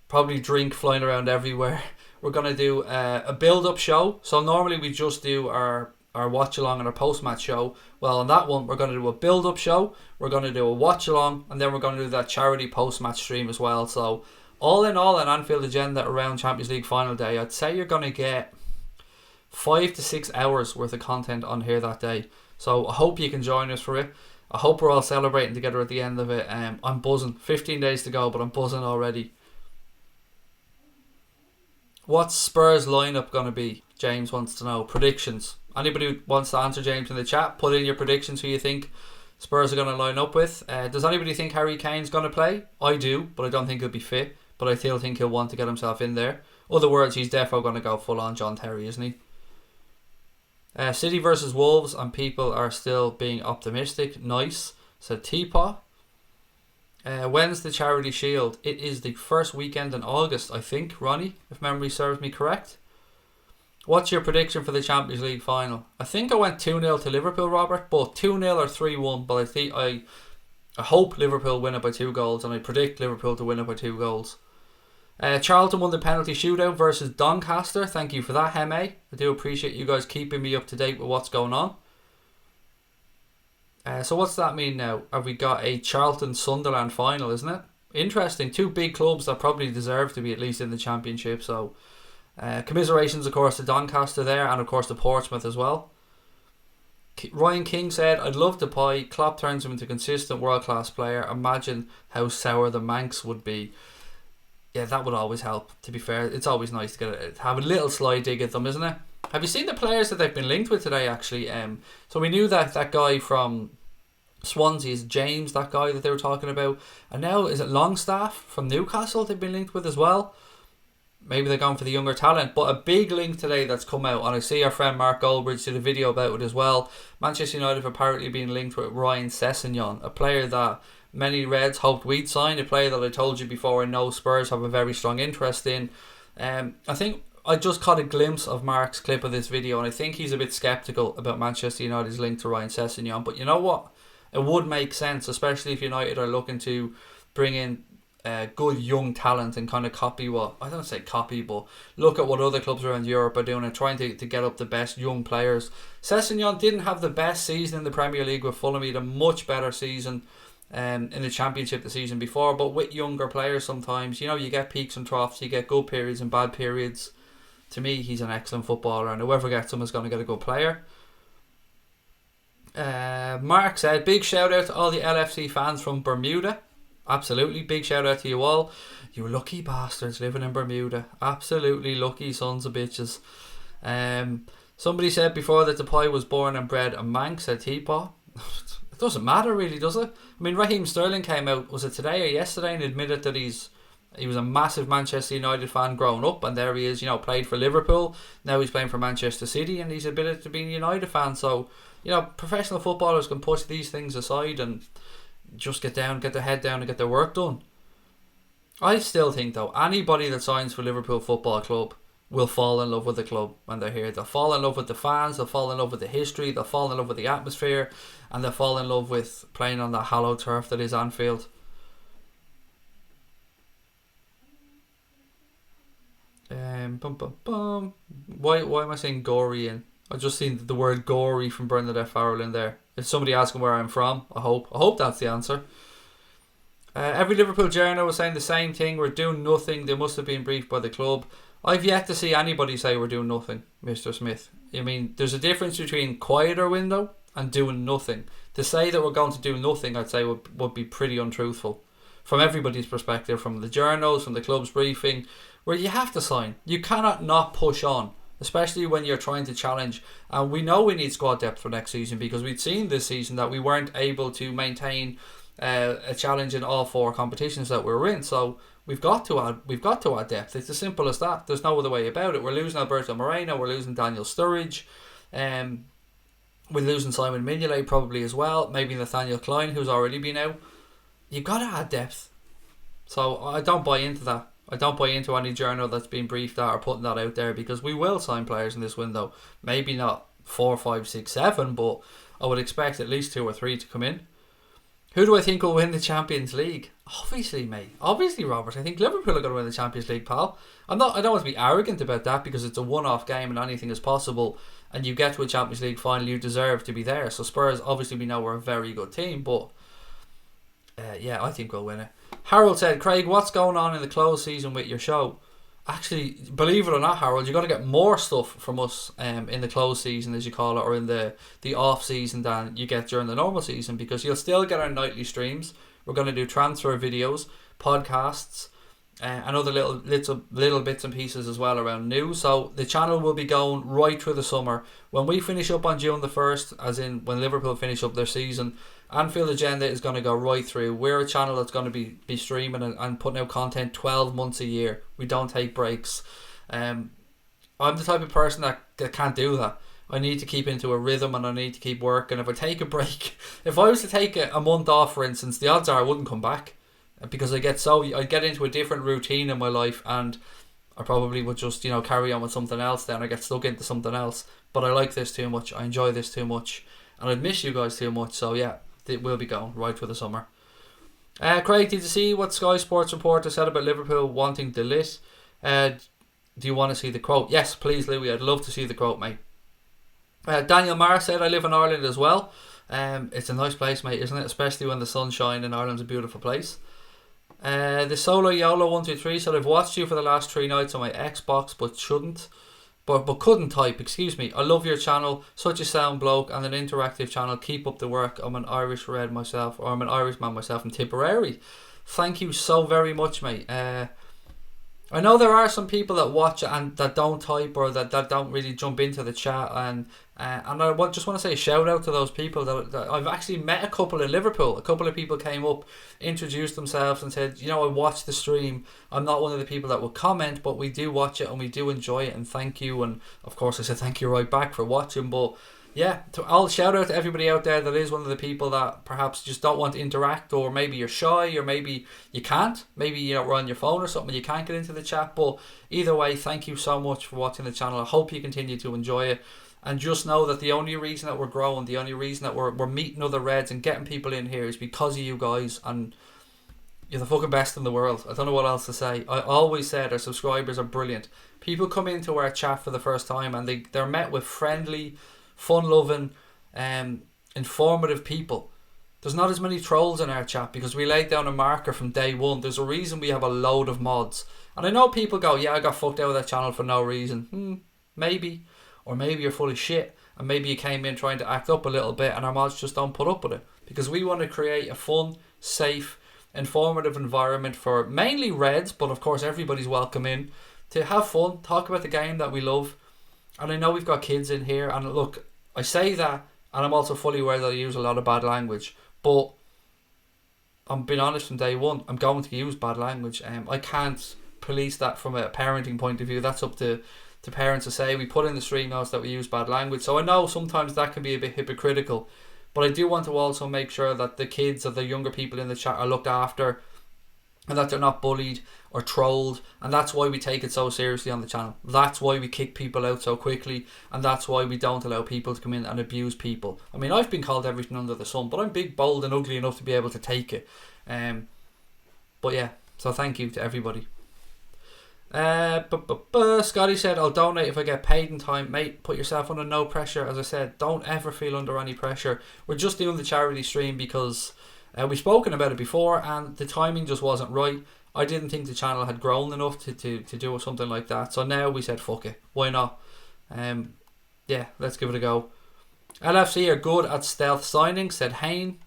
probably drink flying around everywhere. We're going to do a build-up show. So normally we just do our watch along and our post-match show. Well, on that one, we're going to do a build-up show, we're going to do a watch along, and then we're going to do that charity post-match stream as well. So all in all, an Anfield agenda around Champions League final day, I'd say you're going to get 5 to 6 hours worth of content on here that day. So I hope you can join us for it. I hope we're all celebrating together at the end of it. I'm buzzing. 15 days to go, but I'm buzzing already. What's Spurs lineup going to be? James wants to know. Predictions. Anybody who wants to answer, James, in the chat, put in your predictions who you think Spurs are going to line up with. Does anybody think Harry Kane's going to play? I do, but I don't think he'll be fit. But I still think he'll want to get himself in there. Other words, he's definitely going to go full on John Terry, isn't he? City versus Wolves, and people are still being optimistic. Nice, said Teapot. When's the Charity Shield? It is the first weekend in August, I think, Ronnie, if memory serves me correct. What's your prediction for the Champions League final? I think I went 2-0 to Liverpool, Robert, but 2-0 or 3-1. But I think I hope Liverpool win it by 2 goals, and I predict Liverpool to win it by 2 goals. Charlton won the penalty shootout versus Doncaster. Thank you for that, Heme. I do appreciate you guys keeping me up to date with what's going on. So what's that mean now? Have we got a Charlton-Sunderland final, isn't it? Interesting. Two big clubs that probably deserve to be at least in the Championship. So, commiserations, of course, to Doncaster there, and of course to Portsmouth as well. Ryan King said, "I'd love to buy. Klopp turns him into a consistent world-class player. Imagine how sour the Manx would be." Yeah, that would always help, to be fair. It's always nice to have a little sly dig at them, isn't it? Have you seen the players that they've been linked with today, actually? So we knew that guy from Swansea is James, that guy that they were talking about. And now, is it Longstaff from Newcastle they've been linked with as well? Maybe they're going for the younger talent. But a big link today that's come out, and I see our friend Mark Goldbridge did a video about it as well. Manchester United have apparently been linked with Ryan Sessegnon, a player that many Reds hoped we'd sign, a player that I told you before I know Spurs have a very strong interest in. I think I just caught a glimpse of Mark's clip of this video, and I think he's a bit sceptical about Manchester United's link to Ryan Sessegnon. But you know what? It would make sense, especially if United are looking to bring in good young talent and kind of copy what, I don't say copy, but look at what other clubs around Europe are doing and trying to get up the best young players. Sessegnon didn't have the best season in the Premier League with Fulham. He had a much better season in the Championship the season before, but with younger players sometimes, you get peaks and troughs, you get good periods and bad periods. To me, he's an excellent footballer, and whoever gets him is going to get a good player. Mark said, "Big shout out to all the LFC fans from Bermuda." Absolutely, big shout out to you all. You lucky bastards living in Bermuda. Absolutely lucky sons of bitches. Somebody said before that Depay was born and bred a Manx, said Teapot. It doesn't matter really, does it? I mean, Raheem Sterling came out, was it today or yesterday, and admitted that he was a massive Manchester United fan growing up, and there he is, played for Liverpool. Now he's playing for Manchester City, and he's admitted to being a United fan. So, professional footballers can push these things aside and just get their head down and get their work done. I still think, though, anybody that signs for Liverpool Football Club will fall in love with the club when they're here. They'll fall in love with the fans, they'll fall in love with the history, they'll fall in love with the atmosphere, and they'll fall in love with playing on that hallowed turf that is Anfield. Why am I saying gory in? I just seen the word gory from Bernadette Farrell in there. If somebody asking where I'm from, I hope that's the answer. Every Liverpool journal was saying the same thing. We're doing nothing. They must have been briefed by the club. I've yet to see anybody say we're doing nothing, Mr. Smith. I mean, there's a difference between quieter window and doing nothing. To say that we're going to do nothing, I'd say would be pretty untruthful. From everybody's perspective, from the journals, from the club's briefing, where you have to sign. You cannot not push on, especially when you're trying to challenge. And we know we need squad depth for next season, because we'd seen this season that we weren't able to maintain a challenge in all four competitions that we're in. So we've got to add depth. It's as simple as that. There's no other way about it. We're losing Alberto Moreno, we're losing Daniel Sturridge, we're losing Simon Mignolet probably as well, maybe Nathaniel Klein, who's already been out. You've got to add depth. So I don't buy into that. I don't buy into any journal that's been briefed that or putting that out there, because we will sign players in this window. Maybe not 4, 5, 6, 7, but I would expect at least 2 or 3 to come in. Who do I think will win the Champions League? Obviously, mate. Obviously, Robert. I think Liverpool are going to win the Champions League, pal. I don't want to be arrogant about that, because it's a one-off game and anything is possible. And you get to a Champions League final, you deserve to be there. So Spurs, obviously, we know we're a very good team, but yeah, I think we'll win it. Harold said, "Craig, what's going on in the close season with your show?" Actually, believe it or not, Harold, you're going to get more stuff from us in the close season, as you call it, or in the off season than you get during the normal season, because you'll still get our nightly streams. We're going to do transfer videos, podcasts, and other little bits and pieces as well around news. So the channel will be going right through the summer. When we finish up on June the 1st, as in when Liverpool finish up their season, Anfield Agenda is going to go right through. We're a channel that's going to be streaming and putting out content 12 months a year. We don't take breaks. I'm the type of person that can't do that. I need to keep into a rhythm, and I need to keep working. If I take a break, if I was to take a month off, for instance, the odds are I wouldn't come back, because I get into a different routine in my life, and I probably would just carry on with something else. Then I get stuck into something else. But I like this too much. I enjoy this too much, and I'd miss you guys too much. So yeah, it will be going right for the summer. Craig, did you see what Sky Sports reporter said about Liverpool wanting De Ligt? Do you want to see the quote? Yes, please, Louis. I'd love to see the quote, mate. Daniel Marr said, "I live in Ireland as well. It's a nice place, mate, isn't it? Especially when the sun's shining. Ireland's a beautiful place." The Solo YOLO 123 said, I've watched you for the last 3 nights on my Xbox, but couldn't type, excuse me. I love your channel, such a sound bloke and an interactive channel. Keep up the work. I'm an Irish man myself from Tipperary. Thank you so very much, mate. I know there are some people that watch and that don't type or that don't really jump into the chat, and I just want to say a shout out to those people that I've actually met a couple in Liverpool. A couple of people came up, introduced themselves and said, I watched the stream. I'm not one of the people that will comment, but we do watch it and we do enjoy it, and thank you. And of course I said thank you right back for watching. But yeah, I'll shout out to everybody out there that is one of the people that perhaps just don't want to interact, or maybe you're shy, or maybe you can't. Maybe you're on your phone or something and you can't get into the chat. But either way, thank you so much for watching the channel. I hope you continue to enjoy it. And just know that the only reason that we're growing, the only reason that we're meeting other Reds and getting people in here is because of you guys. And you're the fucking best in the world. I don't know what else to say. I always said our subscribers are brilliant. People come into our chat for the first time and they're met with friendly, fun-loving, informative people. There's not as many trolls in our chat because we laid down a marker from day one. There's a reason we have a load of mods. And I know people go, yeah, I got fucked out of that channel for no reason. Maybe. Or maybe you're full of shit and maybe you came in trying to act up a little bit and our mods just don't put up with it. Because we want to create a fun, safe, informative environment for mainly Reds, but of course everybody's welcome in, to have fun, talk about the game that we love. And I know we've got kids in here, and look, I say that, and I'm also fully aware that I use a lot of bad language, but I'm being honest from day one, I'm going to use bad language. I can't police that from a parenting point of view. That's up to parents to say. We put in the stream notes that we use bad language, so I know sometimes that can be a bit hypocritical, but I do want to also make sure that the kids or the younger people in the chat are looked after and that they're not bullied or trolled, and that's why we take it so seriously on the channel. That's why we kick people out so quickly, and that's why we don't allow people to come in and abuse people. I mean, I've been called everything under the sun, but I'm big, bold and ugly enough to be able to take it. But yeah, so thank you to everybody. Scotty said, I'll donate if I get paid in time. Mate, put yourself under no pressure. As I said, don't ever feel under any pressure. We're just doing the charity stream because we've spoken about it before and the timing just wasn't right. I didn't think the channel had grown enough to do something like that, so now we said fuck it, why not? Yeah, let's give it a go. LFC are good at stealth signing, said Hayne.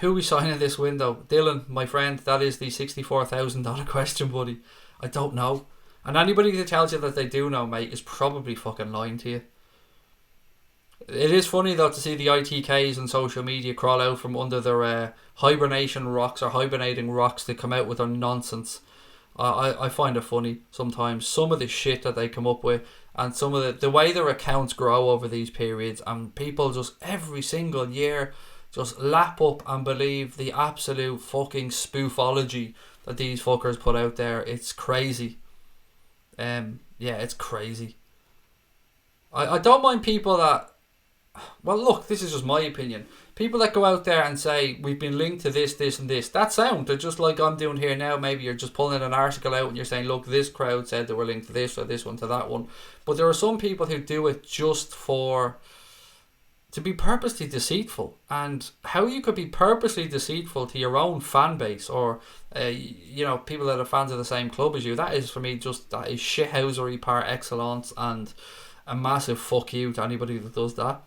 Who we signing this window? Dylan, my friend, that is the $64,000 question, buddy. I don't know. And anybody that tells you that they do know, mate, is probably fucking lying to you. It is funny though to see the ITKs on social media crawl out from under their hibernating rocks to come out with their nonsense. I find it funny sometimes, some of the shit that they come up with, and some of the way their accounts grow over these periods, and people just every single year just lap up and believe the absolute fucking spoofology that these fuckers put out there. It's crazy. Yeah, it's crazy. I don't mind people that, well, look, this is just my opinion. People that go out there and say, we've been linked to this, this and this. That sound, they're just like I'm doing here now. Maybe you're just pulling an article out and you're saying, look, this crowd said they were linked to this or this one to that one. But there are some people who do it just to be purposely deceitful. And how you could be purposely deceitful to your own fan base or, people that are fans of the same club as you, that is, for me, that is shithousery par excellence, and a massive fuck you to anybody that does that.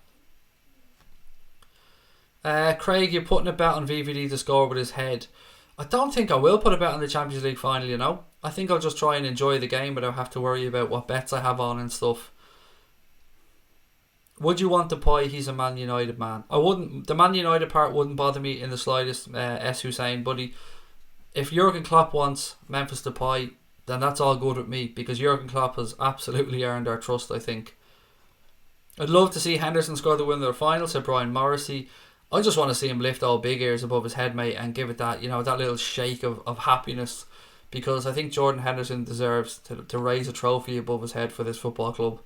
Craig, you're putting a bet on VVD to score with his head. I don't think I will put a bet on the Champions League final, I think I'll just try and enjoy the game without have to worry about what bets I have on and stuff. Would you want Depay? He's a Man United man. I wouldn't. The Man United part wouldn't bother me in the slightest, S. Hussein, buddy. If Jurgen Klopp wants Memphis Depay, then that's all good with me, because Jurgen Klopp has absolutely earned our trust, I think. I'd love to see Henderson score the win of the final, said Brian Morrissey. I just want to see him lift all big ears above his head, mate, and give it that, that little shake of happiness, because I think Jordan Henderson deserves to raise a trophy above his head for this football club.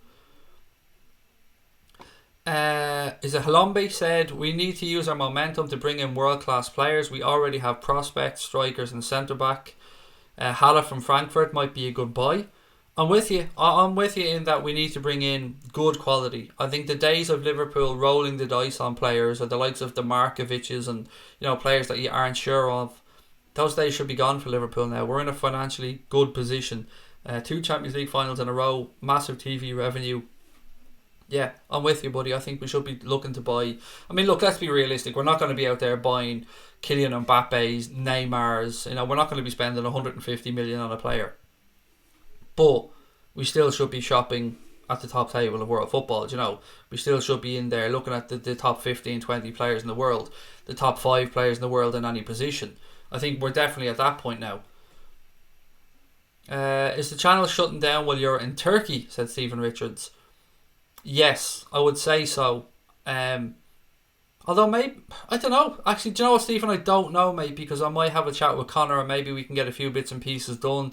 Is it Halombe said, we need to use our momentum to bring in world-class players. We already have prospects, strikers and centre-back. Haller from Frankfurt might be a good buy. I'm with you. I'm with you in that we need to bring in good quality. I think the days of Liverpool rolling the dice on players, or the likes of the Markovic's and players that you aren't sure of, those days should be gone for Liverpool now. We're in a financially good position. 2 Champions League finals in a row, massive TV revenue. Yeah, I'm with you, buddy. I think we should be looking to buy. I mean, look, let's be realistic. We're not going to be out there buying Kylian Mbappe's, Neymar's. You know, we're not going to be spending 150 million on a player. But we still should be shopping at the top table of world football. You know, we still should be in there looking at the top 15, 20 players in the world, the top 5 players in the world in any position. I think we're definitely at that point now. Is the channel shutting down while you're in Turkey? Said Stephen Richards. Yes, I would say so. Although maybe, I don't know. Actually, do you know what, Stephen? I don't know, mate, because I might have a chat with Connor and maybe we can get a few bits and pieces done.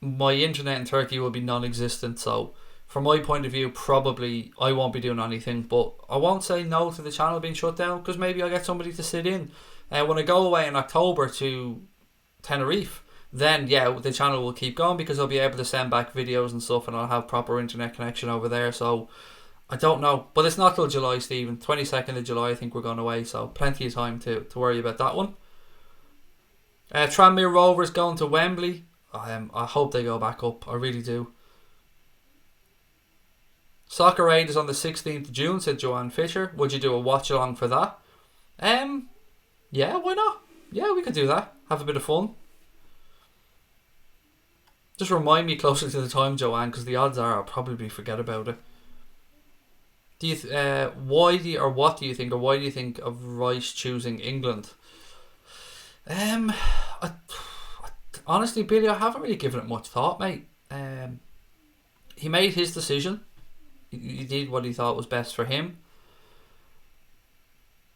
My internet in Turkey will be non-existent, so from my point of view, probably I won't be doing anything. But I won't say no to the channel being shut down because maybe I'll get somebody to sit in. When I go away in October to Tenerife, then yeah, the channel will keep going because I'll be able to send back videos and stuff and I'll have proper internet connection over there. So I don't know, but it's not till July, Stephen. 22nd of July I think we're going away, so plenty of time to worry about that one. Tranmere Rovers going to Wembley. I hope they go back up, I really do. Soccer Aid is on the 16th of June, said Joanne Fisher. Would you do a watch along for that? Yeah, why not? Yeah, we could do that, have a bit of fun. Just remind me closer to the time, Joanne, because the odds are I'll probably forget about it. Why do you think of Rice choosing England? Honestly, Billy, I haven't really given it much thought, mate. He made his decision. He did what he thought was best for him.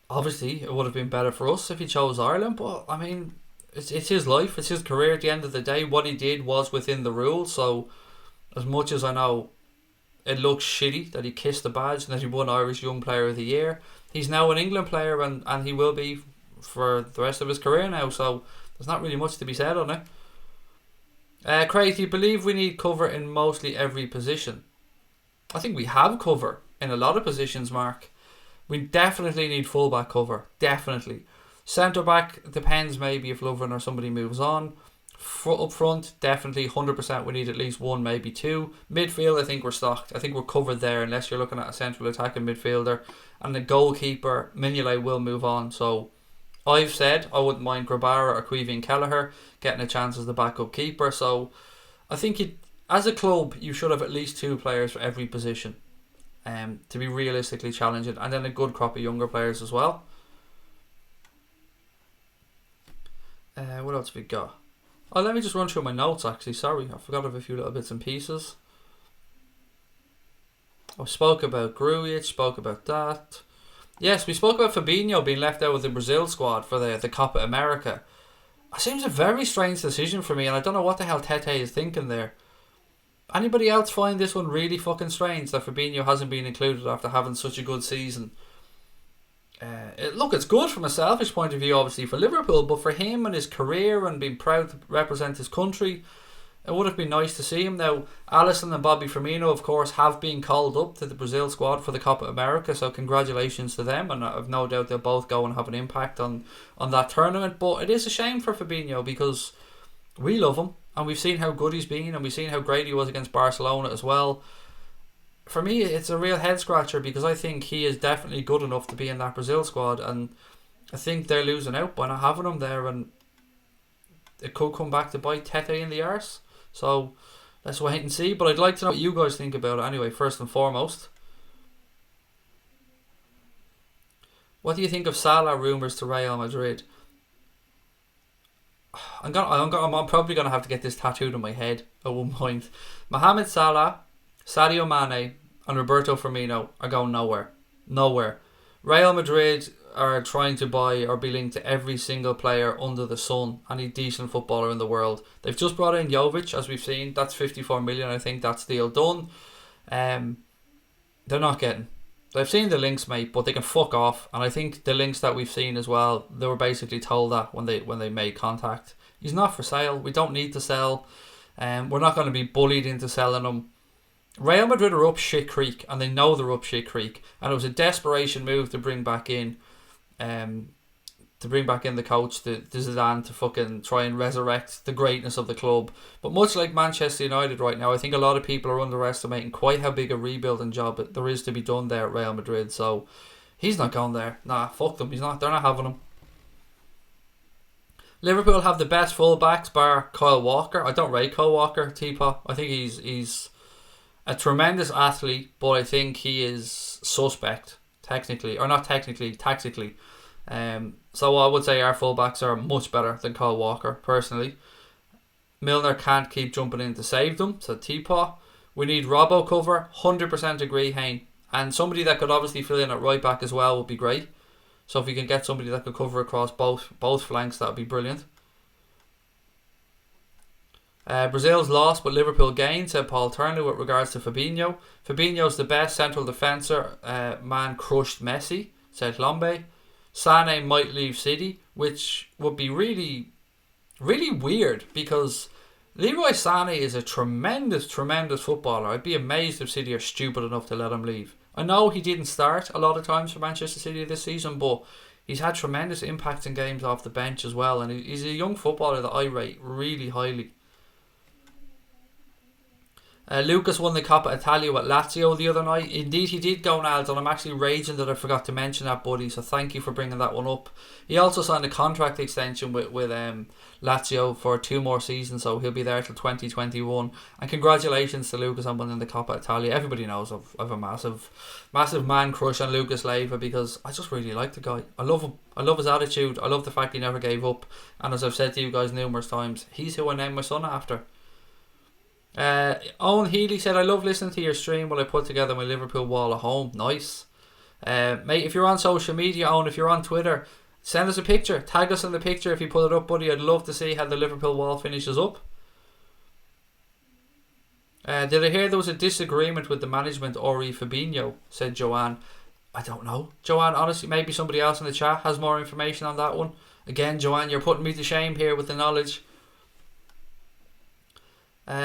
Obviously, it would have been better for us if he chose Ireland, but I mean, it's his life, it's his career at the end of the day. What he did was within the rules, so as much as I know it looks shitty that he kissed the badge and that he won Irish Young Player of the Year, he's now an England player and he will be for the rest of his career now, so there's not really much to be said on it. Craig, do you believe we need cover in mostly every position? I think we have cover in a lot of positions, Mark. We definitely need fullback cover, definitely. Centre back depends maybe if Lovren or somebody moves on. Up front, definitely 100% we need at least one, maybe two. Midfield, I think we're stocked. I think we're covered there unless you're looking at a central attacking midfielder. And the goalkeeper, Mignolet will move on. So I've said I wouldn't mind Grabara or Caoimhín Kelleher getting a chance as the backup keeper. So I think as a club you should have at least 2 players for every position to be realistically challenging, and then a good crop of younger players as well. What else have we got? Oh, let me just run through my notes actually. Sorry, I forgot of a few little bits and pieces. I spoke about Grujic, spoke about that. Yes, we spoke about Fabinho being left out with the Brazil squad for the Copa America. It seems a very strange decision for me, and I don't know what the hell Tete is thinking there. Anybody else find this one really fucking strange that Fabinho hasn't been included after having such a good season? Look, it's good from a selfish point of view, obviously, for Liverpool, but for him and his career and being proud to represent his country, it would have been nice to see him. Now, Alisson and Bobby Firmino, of course, have been called up to the Brazil squad for the Copa America, so congratulations to them, and I've no doubt they'll both go and have an impact on that tournament. But it is a shame for Fabinho because we love him, and we've seen how good he's been, and we've seen how great he was against Barcelona as well. For me, it's a real head scratcher because I think he is definitely good enough to be in that Brazil squad, and I think they're losing out by not having him there, and it could come back to bite Tete in the arse. So let's wait and see. But I'd like to know what you guys think about it anyway, first and foremost. What do you think of Salah rumours to Real Madrid? I'm probably gonna have to get this tattooed on my head at one point. Mohamed Salah, Sadio Mane and Roberto Firmino are going nowhere. Nowhere. Real Madrid are trying to buy or be linked to every single player under the sun, any decent footballer in the world. They've just brought in ZIYECH, as we've seen. That's 54 million. I think that's deal done. They're not getting. They've seen the links, mate, but they can fuck off. And I think the links that we've seen as well, they were basically told that when they made contact. He's not for sale. We don't need to sell. We're not going to be bullied into selling him. Real Madrid are up shit creek, and they know they're up shit creek, and it was a desperation move to bring back in to bring back in the coach, the Zidane, to fucking try and resurrect the greatness of the club. But much like Manchester United right now, I think a lot of people are underestimating quite how big a rebuilding job there is to be done there at Real Madrid. So he's not going there. Nah, fuck them. He's not. They're not having him. Liverpool have the best full-backs bar Kyle Walker. I don't rate Kyle Walker, Teapot. I think he's a tremendous athlete, but I think he is suspect, technically. Or not technically, tactically. So I would say our fullbacks are much better than Kyle Walker, personally. Milner can't keep jumping in to save them, said Teapot. We need Robbo cover, 100% agree, Hayne. And somebody that could obviously fill in at right back as well would be great. So if you can get somebody that could cover across both flanks, that would be brilliant. Brazil's lost, but Liverpool gained, said Paul Turner with regards to Fabinho. Fabinho's the best central defender. Man crushed Messi, said Lombe. Sané might leave City, which would be really, really weird because Leroy Sané is a tremendous, tremendous footballer. I'd be amazed if City are stupid enough to let him leave. I know he didn't start a lot of times for Manchester City this season, but he's had tremendous impacts in games off the bench as well, and he's a young footballer that I rate really highly. Lucas won the Coppa Italia with Lazio the other night. Indeed he did, go Nals, and I'm actually raging that I forgot to mention that, buddy, so thank you for bringing that one up. He also signed a contract extension with Lazio for 2 more seasons, so he'll be there till 2021. And congratulations to Lucas on winning the Coppa Italia. Everybody knows I've a massive man crush on Lucas Leiva because I just really like the guy. I love him. I love his attitude. I love the fact he never gave up. And as I've said to you guys numerous times, he's who I named my son after. Owen Healy said, I love listening to your stream while I put together my Liverpool wall at home. Nice. Mate, if you're on social media, Owen, if you're on Twitter, send us a picture. Tag us in the picture if you put it up, buddy. I'd love to see how the Liverpool wall finishes up. Did I hear there was a disagreement with the management Ori Fabinho, said Joanne. I don't know, Joanne, honestly. Maybe somebody else in the chat has more information on that one. Again, Joanne, you're putting me to shame here with the knowledge.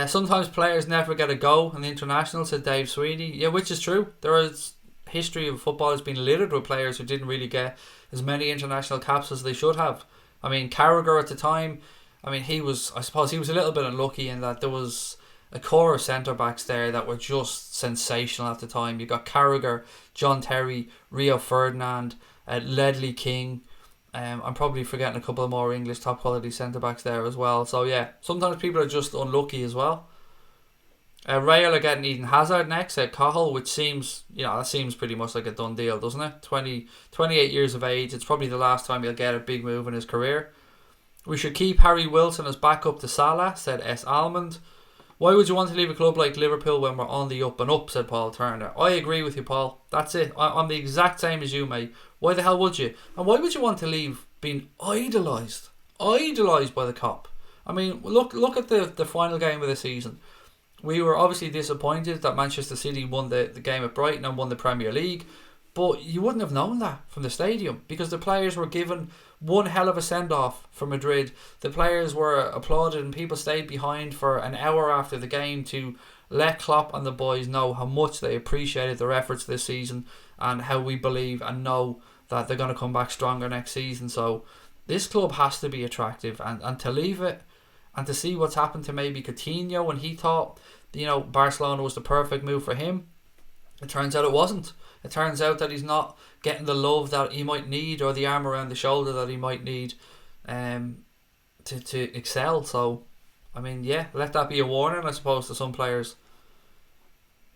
Sometimes players never get a go in the international, said Dave Sweeney. Yeah, which is true. There is history of football has been littered with players who didn't really get as many international caps as they should have. I mean, Carragher at the time, I suppose he was a little bit unlucky in that there was a core of centre-backs there that were just sensational at the time. You got Carragher, John Terry, Rio Ferdinand, Ledley King. I'm probably forgetting a couple of more English top quality centre backs there as well. So yeah, sometimes people are just unlucky as well. Real are getting Eden Hazard next at Cahill, which seems, that seems pretty much like a done deal, doesn't it? 28 years of age. It's probably the last time he'll get a big move in his career. We should keep Harry Wilson as backup to Salah, said S. Almond. Why would you want to leave a club like Liverpool when we're on the up and up, said Paul Turner. I agree with you, Paul. That's it. I'm the exact same as you, mate. Why the hell would you? And why would you want to leave being idolised? Idolised by the cop. I mean, look at the final game of the season. We were obviously disappointed that Manchester City won the game at Brighton and won the Premier League. But you wouldn't have known that from the stadium because the players were given one hell of a send-off for Madrid. The players were applauded and people stayed behind for an hour after the game to let Klopp and the boys know how much they appreciated their efforts this season and how we believe and know that they're going to come back stronger next season. So this club has to be attractive, and to leave it and to see what's happened to maybe Coutinho when he thought Barcelona was the perfect move for him, it turns out it wasn't. It turns out that he's not getting the love that he might need or the arm around the shoulder that he might need to excel. So, I mean, yeah, let that be a warning, I suppose, to some players.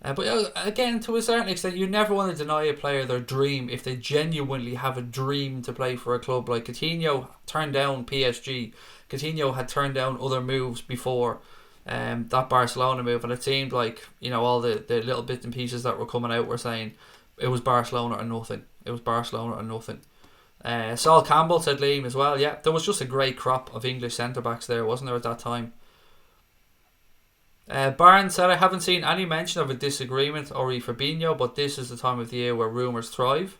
But again, to a certain extent, you never want to deny a player their dream if they genuinely have a dream to play for a club. Like Coutinho turned down PSG. Coutinho had turned down other moves before that Barcelona move, and it seemed like all the little bits and pieces that were coming out were saying it was Barcelona or nothing. It was Barcelona or nothing. Sol Campbell, said Liam as well. Yeah, there was just a great crop of English centre backs there, wasn't there, at that time? Barnes said, I haven't seen any mention of a disagreement or Fabinho, but this is the time of the year where rumours thrive.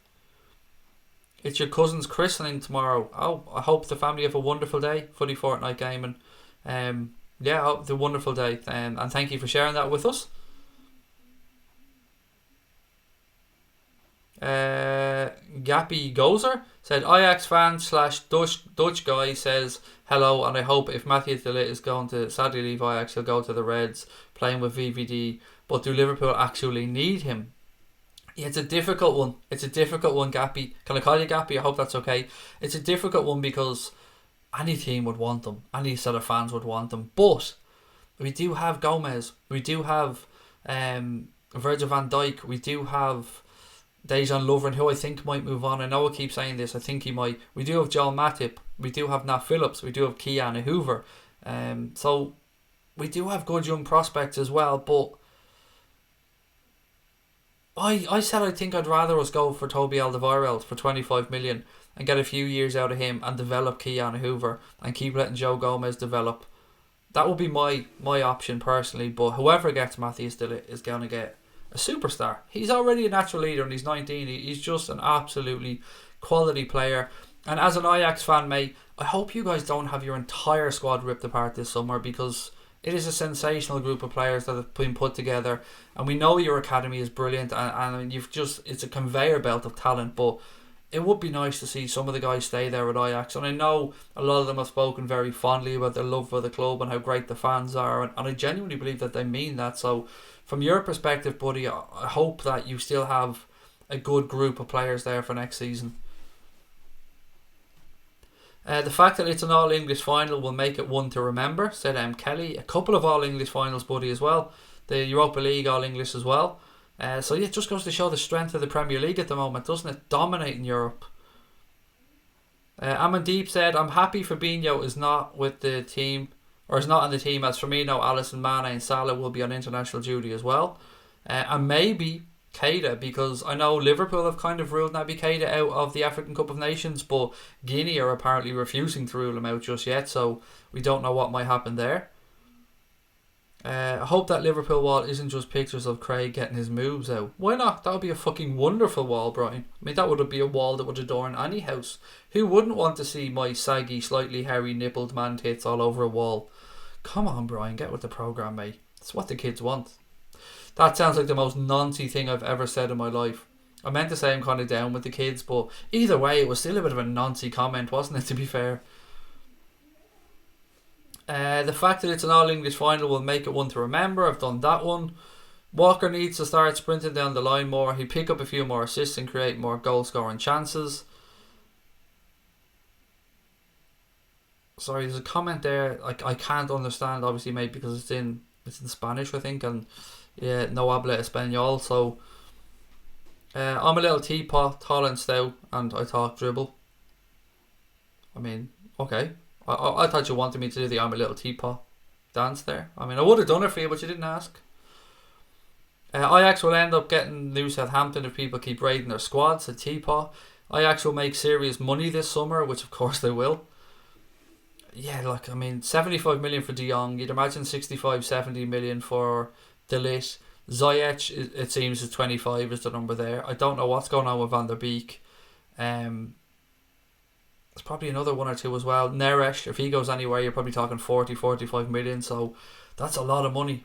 It's your cousin's christening tomorrow. Oh, I hope the family have a wonderful day. Footy Fortnight gaming. Yeah, I hope the wonderful day. And thank you for sharing that with us. Gappy Gozer said, Ajax fan slash Dutch guy says, hello, and I hope if Matthias de Ligt is going to sadly leave Ajax, he'll go to the Reds, playing with VVD. But do Liverpool actually need him? Yeah, it's a difficult one. It's a difficult one, Gappy. Can I call you Gappy? I hope that's okay. It's a difficult one because any team would want them. Any set of fans would want them. But we do have Gomez. We do have Virgil van Dijk. We do have Dejan Lovren, who I think might move on. I know I keep saying this. I think he might. We do have Joel Matip. We do have Nat Phillips. We do have Keanu Hoover. So we do have good young prospects as well. But I said I think I'd rather us go for Toby Alderweireld for 25 million and get a few years out of him and develop Keanu Hoover and keep letting Joe Gomez develop. That would be my option personally. But whoever gets Matthias de Ligt is going to get a superstar. He's already a natural leader and he's 19. He's just an absolutely quality player. And as an Ajax fan, mate, I hope you guys don't have your entire squad ripped apart this summer, because it is a sensational group of players that have been put together, and we know your academy is brilliant, and you've just, it's a conveyor belt of talent. But it would be nice to see some of the guys stay there at Ajax, and I know a lot of them have spoken very fondly about their love for the club and how great the fans are, and I genuinely believe that they mean that. So from your perspective, buddy, I hope that you still have a good group of players there for next season. The fact that it's an all-English final will make it one to remember, said Kelly. A couple of all-English finals, buddy, as well. The Europa League all-English as well. So yeah, it just goes to show the strength of the Premier League at the moment, doesn't it? Dominating Europe. Amandeep said, I'm happy Fabinho is not with the team, or is not on the team, as Firmino, Alisson, Mane and Salah will be on international duty as well. And maybe Keita, because I know Liverpool have kind of ruled Naby Keita out of the African Cup of Nations, but Guinea are apparently refusing to rule him out just yet, so we don't know what might happen there. I hope that Liverpool wall isn't just pictures of Craig getting his moves out. Why not? That would be a fucking wonderful wall, Brian. I mean, that would be a wall that would adorn any house. Who wouldn't want to see my saggy, slightly hairy, nippled man tits all over a wall? Come on, Brian, get with the programme, mate. It's what the kids want. That sounds like the most noncy thing I've ever said in my life. I meant to say I'm kind of down with the kids, but either way, it was still a bit of a noncy comment, wasn't it, to be fair? The fact that it's an all-English final will make it one to remember. I've done that one. Walker needs to start sprinting down the line more. He'd pick up a few more assists and create more goal-scoring chances. Sorry, there's a comment there I can't understand, obviously, mate, because it's in Spanish, I think, and yeah, no habla español. So I'm a little teapot, tall and stout, and I talk dribble. I mean, okay. I thought you wanted me to do the I'm a little teapot dance there. I mean, I would have done it for you, but you didn't ask. Ajax will end up getting new Southampton if people keep raiding their squads. A teapot. Ajax will make serious money this summer, which of course they will. Yeah, look, I mean, 75 million for De Jong. You'd imagine 65, 70 million for De Ligt. ZIYECH, it seems, is 25 is the number there. I don't know what's going on with Van der Beek. There's probably another one or two as well. Neres, if he goes anywhere, you're probably talking 40, 45 million. So that's a lot of money.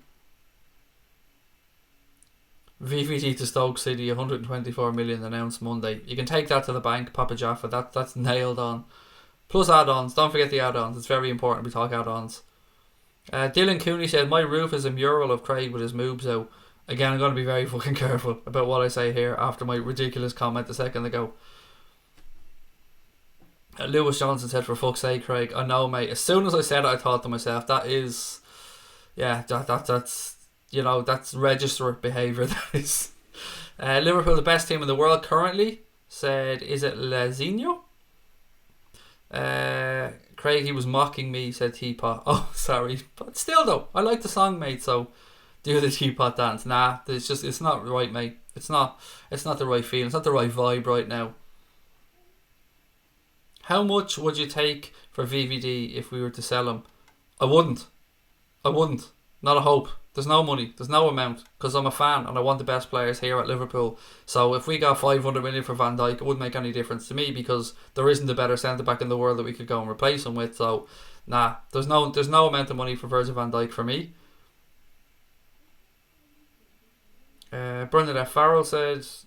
VVD to Stoke City, 124 million announced Monday. You can take that to the bank, Papa Jaffa. That's nailed on. Plus add-ons. Don't forget the add-ons. It's very important we talk add-ons. Dylan Cooney said, my roof is a mural of Craig with his moves out. Again, I'm going to be very fucking careful about what I say here after my ridiculous comment a second ago. Lewis Johnson said, for fuck's sake, Craig. I know, mate. As soon as I said it, I thought to myself, that is... Yeah, that's... You know, that's register behaviour, that is. Liverpool, the best team in the world currently, said, is it Lezinho? Craig, he was mocking me, said Teapot. Oh, sorry. But still, though, I like the song, mate, so do the Teapot dance. Nah, it's not right, mate. It's not the right feeling. It's not the right vibe right now. How much would you take for VVD if we were to sell him? I wouldn't. Not a hope. There's no money. There's no amount. Because I'm a fan and I want the best players here at Liverpool. So if we got 500 million for Van Dijk, it wouldn't make any difference to me, because there isn't a better centre-back in the world that we could go and replace him with. So, nah. There's no amount of money for Virgil van Dijk for me. Bernadette Farrell says,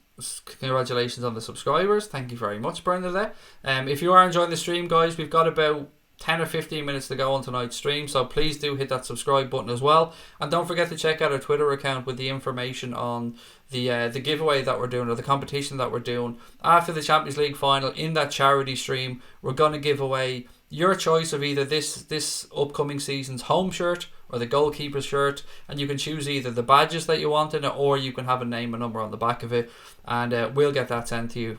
Congratulations on the subscribers. Thank you very much, Bernadette. If you are enjoying the stream, guys, we've got about 10 or 15 minutes to go on tonight's stream, so please do hit that subscribe button as well, and don't forget to check out our Twitter account with the information on the giveaway that we're doing, or the competition that we're doing after the Champions League final. In that charity stream, we're going to give away your choice of either this upcoming season's home shirt or the goalkeeper's shirt, and you can choose either the badges that you want in it, or you can have a name and number on the back of it, and we'll get that sent to you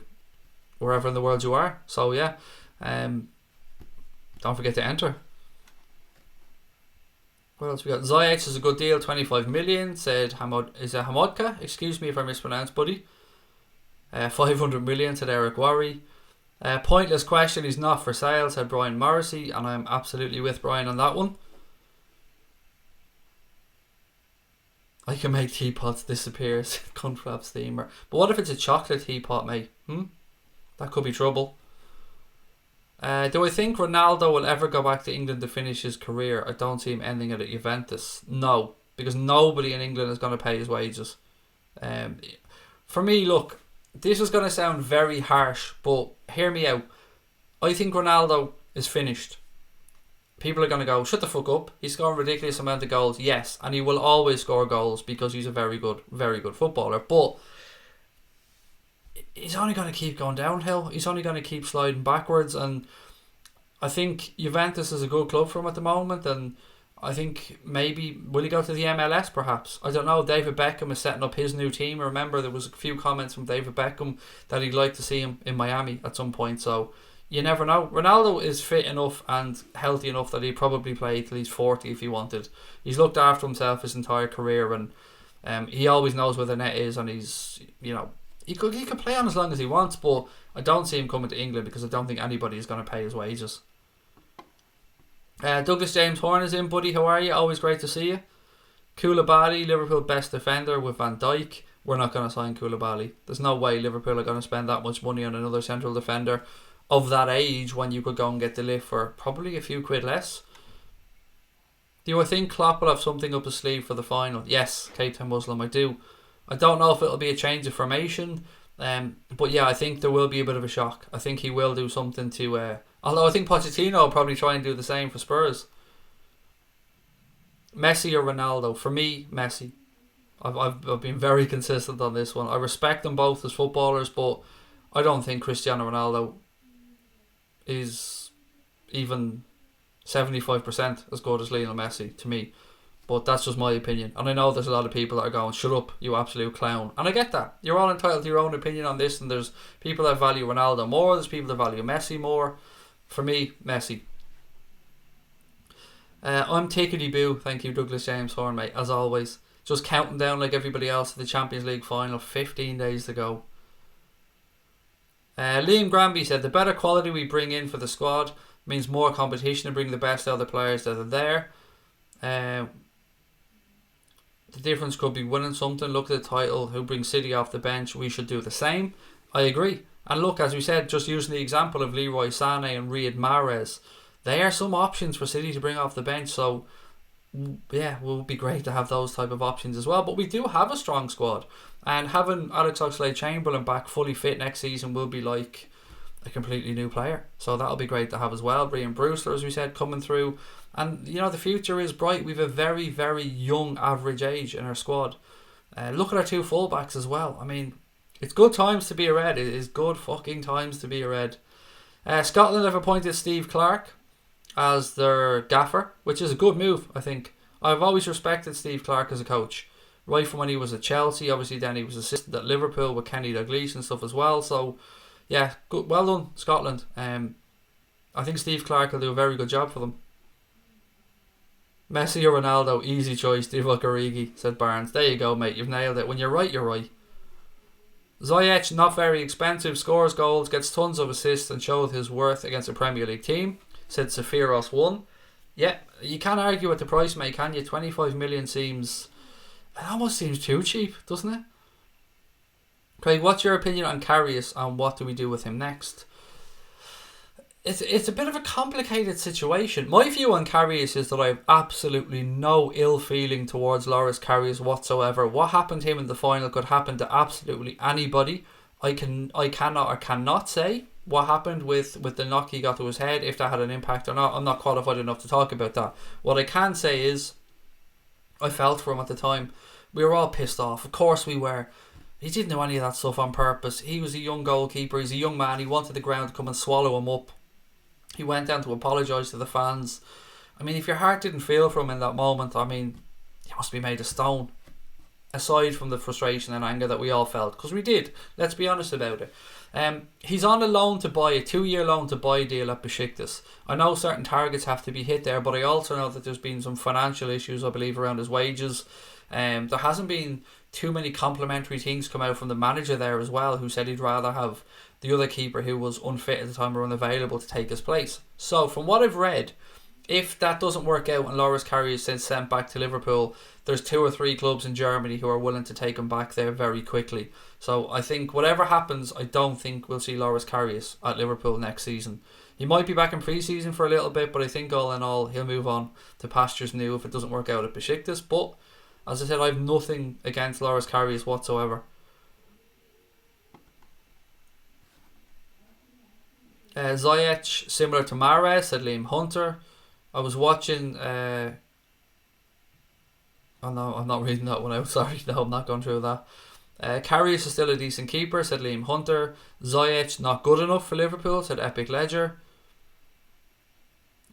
wherever in the world you are. So yeah, don't forget to enter. What else we got? ZIYECH is a good deal, 25 million, said Hamodka? Excuse me if I mispronounced, buddy. 500 million, said Eric Worry. Pointless question, he's not for sale, said Brian Morrissey, and I'm absolutely with Brian on that one. I can make teapots disappear, said Cunflap Steamer. But what if it's a chocolate teapot, mate? That could be trouble. Do I think Ronaldo will ever go back to England to finish his career? I don't see him ending it at Juventus. No, because nobody in England is going to pay his wages. For me, look, this is going to sound very harsh, but hear me out. I think Ronaldo is finished. People are going to go, shut the fuck up. He's scoring a ridiculous amount of goals. Yes, and he will always score goals because he's a very good footballer. But he's only going to keep going downhill. He's only going to keep sliding backwards, and I think Juventus is a good club for him at the moment, and I think maybe will he go to the MLS perhaps? I don't know. David Beckham is setting up his new team. Remember, there was a few comments from David Beckham that he'd like to see him in Miami at some point, so you never know. Ronaldo is fit enough and healthy enough that he'd probably play till he's 40 if he wanted. He's looked after himself his entire career, and he always knows where the net is, and he's, you know, he could play on as long as he wants, but I don't see him coming to England because I don't think anybody is going to pay his wages. Douglas James Horn is in, buddy. How are you? Always great to see you. Koulibaly, Liverpool best defender with Van Dijk. We're not going to sign Koulibaly. There's no way Liverpool are going to spend that much money on another central defender of that age when you could go and get the lift for probably a few quid less. Do I think Klopp will have something up his sleeve for the final? Yes, Cape Town Muslim, I do. I don't know if it'll be a change of formation, but yeah, I think there will be a bit of a shock. I think he will do something to... although I think Pochettino will probably try and do the same for Spurs. Messi or Ronaldo? For me, Messi. I've been very consistent on this one. I respect them both as footballers, but I don't think Cristiano Ronaldo is even 75% as good as Lionel Messi to me. But that's just my opinion. And I know there's a lot of people that are going, shut up, you absolute clown. And I get that. You're all entitled to your own opinion on this, and there's people that value Ronaldo more, there's people that value Messi more. For me, Messi. I'm tickety boo. Thank you, Douglas James Horn, mate, as always. Just counting down like everybody else to the Champions League final. 15 days to go. Liam Granby said, the better quality we bring in for the squad means more competition and bring the best out of the players that are there. The difference could be winning something. Look at the title. Who brings City off the bench? We should do the same. I agree. And look, as we said, just using the example of Leroy Sané and Riyad Mahrez, they are some options for City to bring off the bench. So, yeah, it would be great to have those type of options as well. But we do have a strong squad. And having Alex Oxlade-Chamberlain back fully fit next season will be like a completely new player. So that'll be great to have as well. Brian Brewster, as we said, coming through. And, you know, the future is bright. We have a very, very young average age in our squad. Look at our two fullbacks as well. I mean, it's good times to be a Red. It is good fucking times to be a Red. Scotland have appointed Steve Clarke as their gaffer, which is a good move, I think. I've always respected Steve Clarke as a coach. Right from when he was at Chelsea. Obviously, then he was assistant at Liverpool with Kenny Dalglish and stuff as well. So, yeah, good, well done, Scotland. I think Steve Clarke will do a very good job for them. Messi or Ronaldo, easy choice, Divock Origi, said Barnes. There you go, mate, you've nailed it. When you're right, you're right. ZIYECH, not very expensive, scores goals, gets tons of assists and showed his worth against a Premier League team, said Sephiros1. Yeah, you can't argue with the price, mate, can you? 25 million seems... It almost seems too cheap, doesn't it? Craig, what's your opinion on Karius and what do we do with him next? it's a bit of a complicated situation. My view on Karius is that I have absolutely no ill feeling towards Loris Karius whatsoever. What happened to him in the final could happen to absolutely anybody. I cannot or cannot say what happened with the knock he got to his head, if that had an impact or not. I'm not qualified enough to talk about that. What I can say is I felt for him at the time. We were all pissed off. Of course we were. He didn't do any of that stuff on purpose. He was a young goalkeeper. He's a young man. He wanted the ground to come and swallow him up. He went down to apologise to the fans. I mean, if your heart didn't feel for him in that moment, I mean, you must be made of stone. Aside from the frustration and anger that we all felt, because we did. Let's be honest about it. He's on a loan to buy, a 2-year loan to buy deal at Besiktas. I know certain targets have to be hit there, but I also know that there's been some financial issues, I believe, around his wages. There hasn't been too many complimentary things come out from the manager there as well, who said he'd rather have the other keeper who was unfit at the time or unavailable to take his place. So from what I've read, if that doesn't work out and Loris Karius is since sent back to Liverpool, there's 2 or 3 clubs in Germany who are willing to take him back there very quickly. So I think whatever happens, I don't think we'll see Loris Karius at Liverpool next season. He might be back in pre-season for a little bit, but I think all in all he'll move on to pastures new if it doesn't work out at Besiktas. But as I said, I have nothing against Loris Karius whatsoever. ZIYECH, similar to Mahrez, said Liam Hunter. I was watching... oh no, I'm not reading that one out. Sorry, no, I'm not going through that. Karius is still a decent keeper, said Liam Hunter. ZIYECH, not good enough for Liverpool, said Epic Ledger.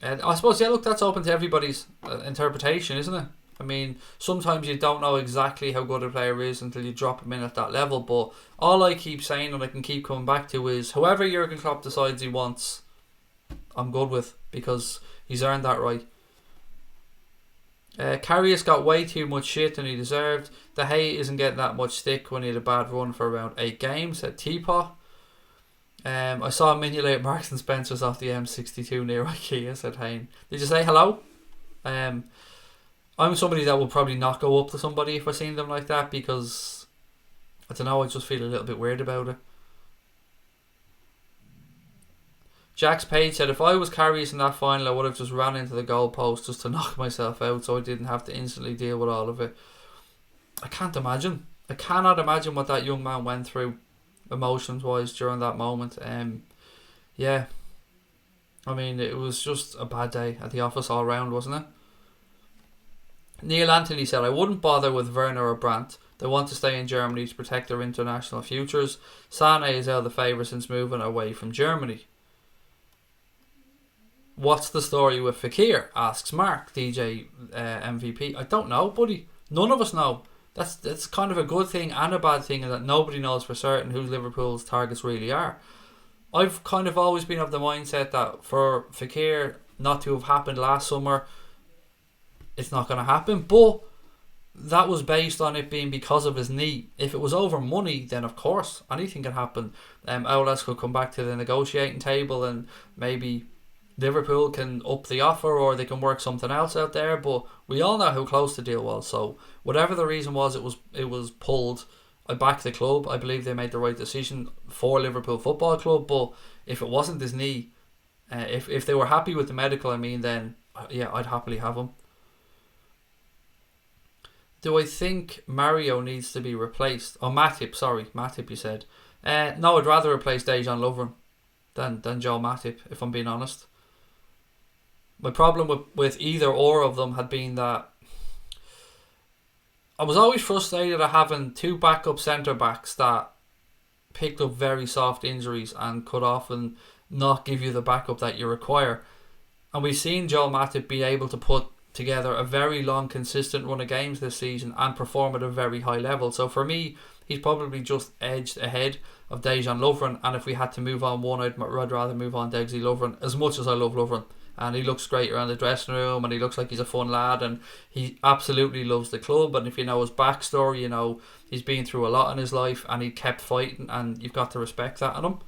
I suppose, yeah, look, that's open to everybody's interpretation, isn't it? I mean, sometimes you don't know exactly how good a player is until you drop him in at that level, but all I keep saying and I can keep coming back to is whoever Jurgen Klopp decides he wants, I'm good with, because he's earned that right. Karius got way too much shit than he deserved. De Gea isn't getting that much stick when he had a bad run for around 8 games, said Teapot. I saw him emulate Marks and Spencer's off the M62 near IKEA, said Hayne. Did you say hello? I'm somebody that will probably not go up to somebody if I seen them like that, because I don't know, I just feel a little bit weird about it. Jax Page said, if I was Karius in that final, I would have just ran into the goal post just to knock myself out so I didn't have to instantly deal with all of it. I can't imagine. I cannot imagine what that young man went through emotions wise during that moment. Yeah. I mean, it was just a bad day at the office all round, wasn't it? Neil Anthony said, I wouldn't bother with Werner or Brandt. They want to stay in Germany to protect their international futures. Sane is out of the favour since moving away from Germany. What's the story with Fekir? Asks Mark, DJ MVP. I don't know, buddy. None of us know. That's kind of a good thing and a bad thing, in that nobody knows for certain who Liverpool's targets really are. I've kind of always been of the mindset that for Fekir not to have happened last summer, it's not going to happen, but that was based on it being because of his knee. If it was over money, then of course anything can happen. Aulas could come back to the negotiating table and maybe Liverpool can up the offer, or they can work something else out there, but we all know how close the deal was. So whatever the reason was, it was pulled. I back the club. I believe they made the right decision for Liverpool Football Club, but if it wasn't his knee, if they were happy with the medical, I mean, then yeah, I'd happily have him. Do I think Mario needs to be replaced? Oh, Matip, you said. No, I'd rather replace Dejan Lovren than Joe Matip, if I'm being honest. My problem with either or of them had been that I was always frustrated at having 2 backup centre-backs that picked up very soft injuries and could often not give you the backup that you require. And we've seen Joel Matip be able to put together a very long, consistent run of games this season and perform at a very high level. So for me, he's probably just edged ahead of Dejan Lovren. And if we had to move on one, I'd rather move on Degsy Lovren, as much as I love Lovren. And he looks great around the dressing room, and he looks like he's a fun lad, and he absolutely loves the club. And if you know his backstory, you know he's been through a lot in his life, and he kept fighting, and you've got to respect that in him.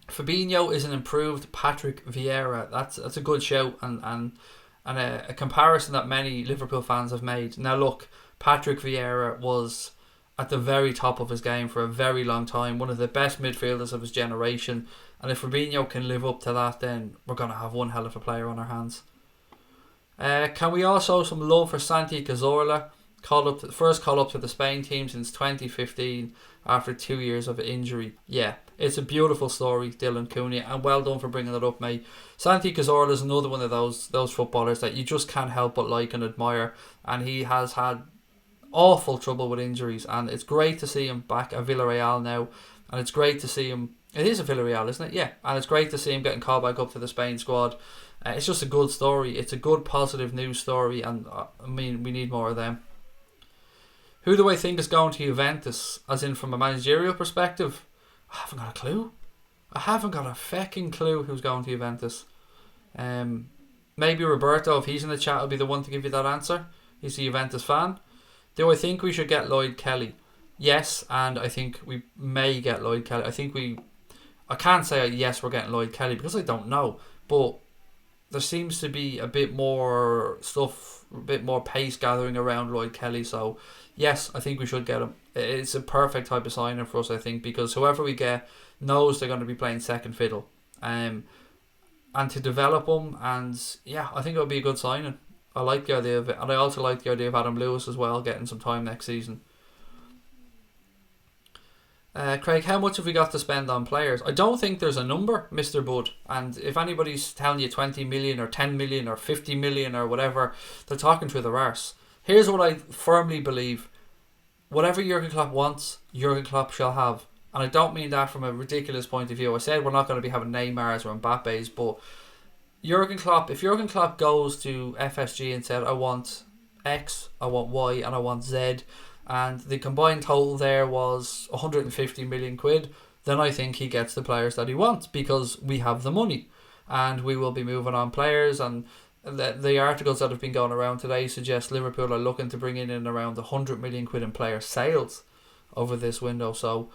Fabinho is an improved Patrick Vieira. That's a good shout, and a comparison that many Liverpool fans have made. Now look, Patrick Vieira was at the very top of his game for a very long time. One of the best midfielders of his generation. And if Fabinho can live up to that, then we're going to have one hell of a player on our hands. Can we also show some love for Santi Cazorla? First call up to the Spain team since 2015 after 2 years of injury. Yeah, it's a beautiful story, Dylan Cunha, and well done for bringing it up, mate. Santi Cazorla is another one of those footballers that you just can't help but like and admire, and he has had awful trouble with injuries, and it's great to see him back at Villarreal now, and it's great to see him. It is a Villarreal, isn't it? Yeah, and it's great to see him getting called back up to the Spain squad. It's just a good story. It's a good positive news story, and I mean, we need more of them. Who do I think is going to Juventus, as in from a managerial perspective? I haven't got a clue. I haven't got a fucking clue who's going to Juventus. Maybe Roberto, if he's in the chat, will be the one to give you that answer. He's a Juventus fan. Do I think we should get Lloyd Kelly? Yes, and I think we may get Lloyd Kelly. I can't say yes we're getting Lloyd Kelly because I don't know, but there seems to be a bit more stuff, a bit more pace gathering around Lloyd Kelly, so yes, I think we should get him. It's a perfect type of signing for us, I think, because whoever we get knows they're going to be playing second fiddle, and to develop them, and yeah, I think it would be a good signing. I like the idea of it, and I also like the idea of Adam Lewis as well getting some time next season. Craig, how much have we got to spend on players? I don't think there's a number, Mr. Bud. And if anybody's telling you 20 million or 10 million or 50 million or whatever, they're talking through their arse. Here's what I firmly believe. Whatever Jurgen Klopp wants, Jurgen Klopp shall have. And I don't mean that from a ridiculous point of view. I said we're not going to be having Neymars or Mbappe's, but if Jurgen Klopp goes to FSG and said, I want X, I want Y, and I want Z, and the combined total there was 150 million quid, then I think he gets the players that he wants because we have the money and we will be moving on players. And the articles that have been going around today suggest Liverpool are looking to bring in around 100 million quid in player sales over this window. So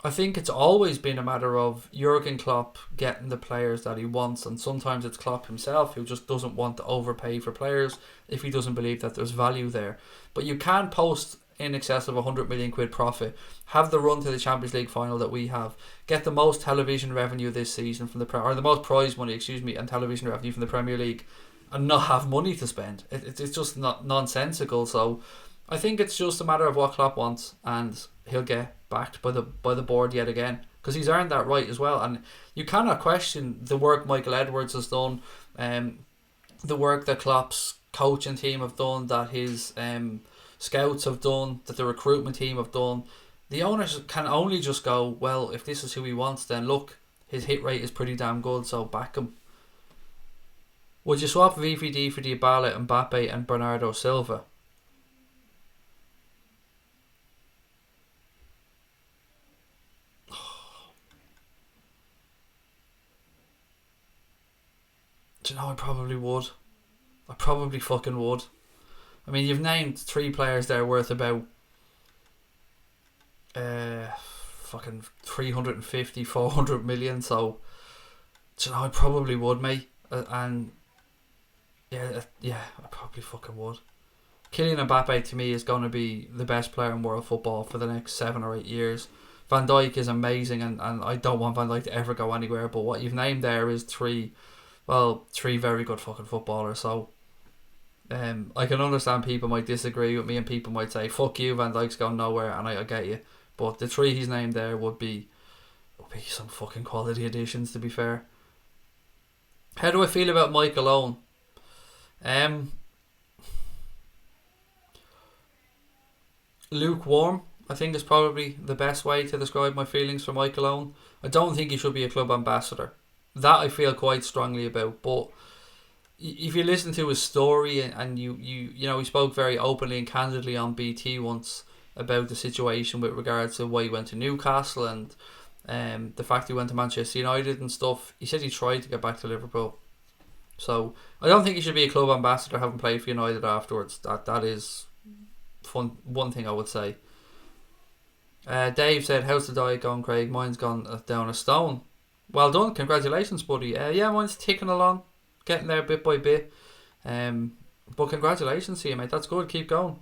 I think it's always been a matter of Jurgen Klopp getting the players that he wants, and sometimes it's Klopp himself who just doesn't want to overpay for players if he doesn't believe that there's value there. But you can post in excess of 100 million quid profit, have the run to the Champions League final that we have, get the most television revenue this season from or the most prize money, and television revenue from the Premier League, and not have money to spend. It's just not nonsensical. So I think it's just a matter of what Klopp wants, and he'll get backed by the board yet again, because he's earned that right as well. And you cannot question the work Michael Edwards has done, the work that Klopp's coaching team have done, that his scouts have done, that the recruitment team have done. The owners can only just go, well, if this is who he wants, then look, his hit rate is pretty damn good, so back him. Would you swap VVD for Dybala, Mbappe and Bernardo Silva? Do you know, I probably would. I probably fucking would. I mean, you've named 3 players there worth about fucking 350, 400 million. So, do you know, I probably would, mate. And yeah, I probably fucking would. Kylian Mbappe to me is going to be the best player in world football for the next 7 or 8 years. Van Dijk is amazing, and I don't want Van Dijk to ever go anywhere. But what you've named there is 3 very good fucking footballers. So I can understand people might disagree with me, and people might say, fuck you, Van Dijk's going nowhere, and I get you. But the 3 he's named there would be some fucking quality additions, to be fair. How do I feel about Mike Alone? Lukewarm, I think, is probably the best way to describe my feelings for Mike Alone. I don't think he should be a club ambassador. That I feel quite strongly about, but if you listen to his story, and you know, he spoke very openly and candidly on BT once about the situation with regards to why he went to Newcastle and the fact he went to Manchester United and stuff. He said he tried to get back to Liverpool. So I don't think he should be a club ambassador having played for United afterwards. That is one thing I would say. Dave said, how's the diet going, Craig? Mine's gone down a stone. Well done, congratulations, buddy. Yeah, mine's ticking along, getting there bit by bit. But congratulations to you, mate. That's good. Keep going.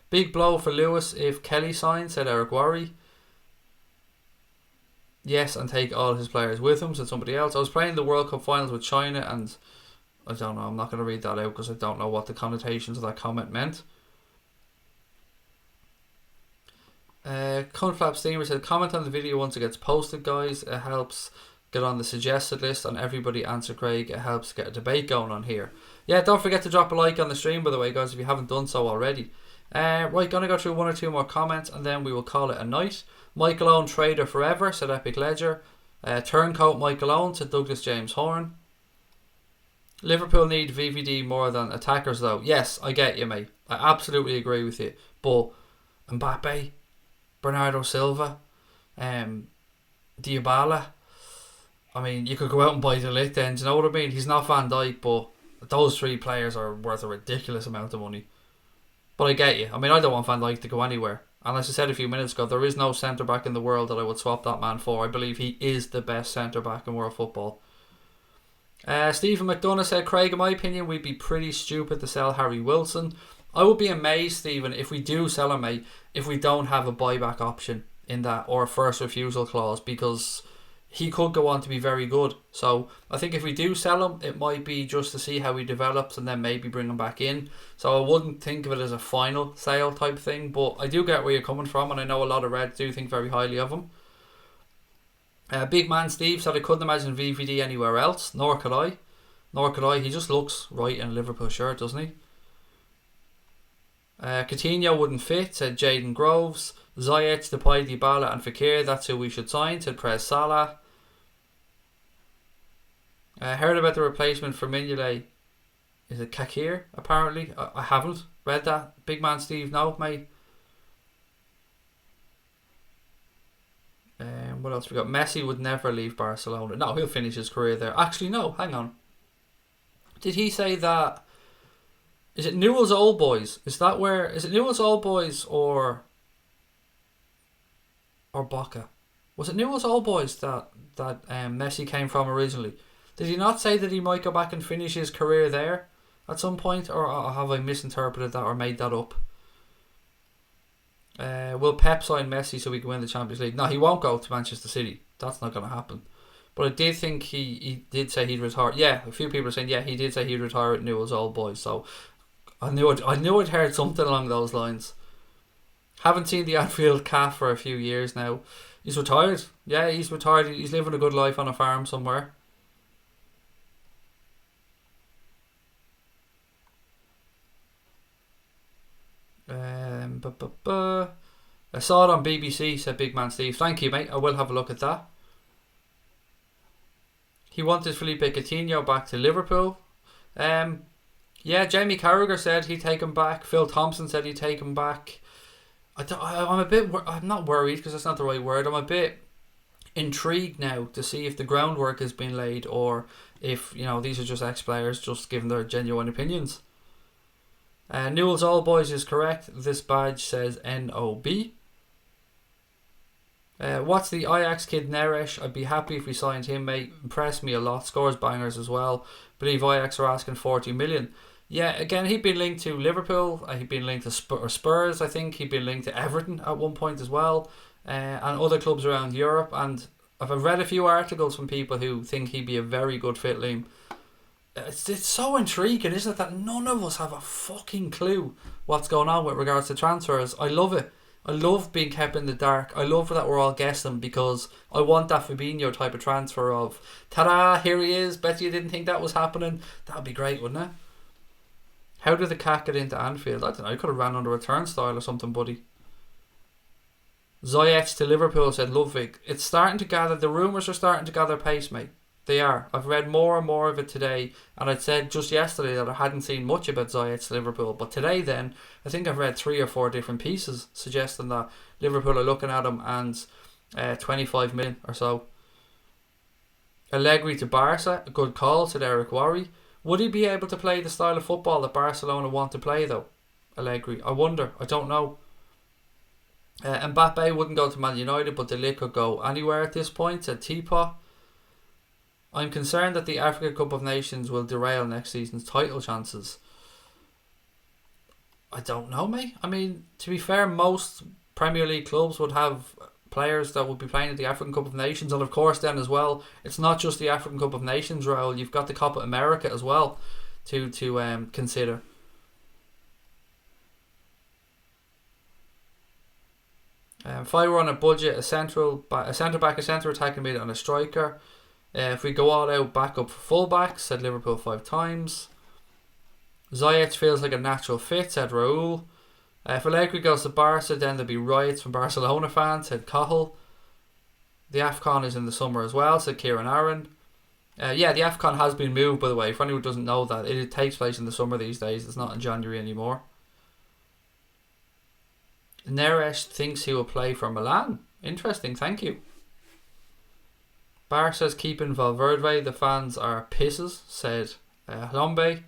Big blow for Lewis if Kelly signs, said Eric Worry. Yes, and take all his players with him, said somebody else. I was playing the World Cup finals with China, and I don't know, I'm not going to read that out because I don't know what the connotations of that comment meant. Cunflap Steamer said, comment on the video once it gets posted, guys. It helps get on the suggested list and everybody answer Craig. It helps get a debate going on here. Yeah, don't forget to drop a like on the stream, by the way, guys, if you haven't done so already. Right, gonna go through one or two more comments and then we will call it a night. Michael Owen, trader forever, said Epic Ledger. Turncoat Michael Owen, said Douglas James Horn. Liverpool need VVD more than attackers, though. Yes, I get you, mate. I absolutely agree with you. But Mbappe, Bernardo Silva, Dybala, I mean, you could go out and buy De Ligt then, do you know what I mean? He's not Van Dijk, but those three players are worth a ridiculous amount of money. But I get you. I mean, I don't want Van Dijk to go anywhere. And as I said a few minutes ago, there is no centre-back in the world that I would swap that man for. I believe he is the best centre-back in world football. Stephen McDonough said, Craig, in my opinion, we'd be pretty stupid to sell Harry Wilson. I would be amazed, Stephen, if we do sell him, mate, if we don't have a buyback option in that or a first refusal clause, because he could go on to be very good. So I think if we do sell him, it might be just to see how he develops and then maybe bring him back in. So I wouldn't think of it as a final sale type thing, but I do get where you're coming from, and I know a lot of Reds do think very highly of him. Big man Steve said, I couldn't imagine VVD anywhere else. Nor could I. He just looks right in a Liverpool shirt, doesn't he? Coutinho wouldn't fit, said Jaden Groves. ZIYECH, Depay, Dybala and Fekir, that's who we should sign, said Prez Salah. Heard about the replacement for Mignolet. Is it Kakir, apparently? I haven't read that. Big man Steve, no, mate. What else we got? Messi would never leave Barcelona. No, he'll finish his career there. Actually, no, hang on. Did he say that? Is it Newell's Old Boys? Is it Newell's Old Boys or Boca? Was it Newell's Old Boys that Messi came from originally? Did he not say that he might go back and finish his career there at some point, or have I misinterpreted that or made that up? Will Pep sign Messi so we can win the Champions League? No, he won't go to Manchester City. That's not going to happen. But I did think he did say he'd retire. Yeah, a few people are saying, yeah, he did say he'd retire at Newell's Old Boys. So I knew I'd heard something along those lines. Haven't seen the Anfield calf for a few years now. He's retired. Yeah, he's retired. He's living a good life on a farm somewhere. I saw it on BBC, said Big Man Steve. Thank you, mate. I will have a look at that. He wanted Felipe Coutinho back to Liverpool. Yeah, Jamie Carragher said he'd take him back. Phil Thompson said he'd take him back. I'm not worried because that's not the right word. I'm a bit intrigued now to see if the groundwork has been laid or if, these are just ex-players just giving their genuine opinions. Newell's Old Boys is correct. This badge says NOB. What's the Ajax kid Neres? I'd be happy if we signed him, mate. Impressed me a lot. Scores bangers as well. Believe Ajax are asking 40 million. Yeah, again, he'd been linked to Liverpool. He'd been linked to Spurs, I think. He'd been linked to Everton at one point as well. And other clubs around Europe. And I've read a few articles from people who think he'd be a very good fit, Liam. It's so intriguing, isn't it, that none of us have a fucking clue what's going on with regards to transfers. I love it. I love being kept in the dark. I love that we're all guessing because I want that Fabinho type of transfer of, ta-da, here he is, bet you didn't think that was happening. That'd be great, wouldn't it? How did the cat get into Anfield? I don't know, he could have ran under a turnstile or something, buddy. ZIYECH to Liverpool, said Ludwig. It's starting to gather, the rumours are starting to gather pace, mate. They are. I've read more and more of it today, and I'd said just yesterday that I hadn't seen much about ZIYECH to Liverpool, but today then, I think I've read 3 or 4 different pieces suggesting that Liverpool are looking at him and 25 million or so. Allegri to Barca, a good call, said Eric Worry. Would he be able to play the style of football that Barcelona want to play though? Allegri, I wonder, I don't know. Mbappe wouldn't go to Man United, but De Ligt could go anywhere at this point, said Teapot. I'm concerned that the Africa Cup of Nations will derail next season's title chances. I don't know, mate. I mean, to be fair, most Premier League clubs would have players that would be playing at the African Cup of Nations, and of course, then as well, it's not just the African Cup of Nations, Raul. You've got the Copa America as well to consider. If I were on a budget, a centre back, a centre attacking mid, and a striker. If we go all out, back up for full backs, said Liverpool 5 times. ZIYECH feels like a natural fit, said Raul. If Allegri goes to Barca, then there'll be riots from Barcelona fans, said Cahill. The AFCON is in the summer as well, said Kieran Aaron. Yeah, the AFCON has been moved, by the way. For anyone who doesn't know that, it takes place in the summer these days. It's not in January anymore. Neres thinks he will play for Milan. Interesting, thank you. Barca's keeping Valverde. The fans are pisses, said Lombe.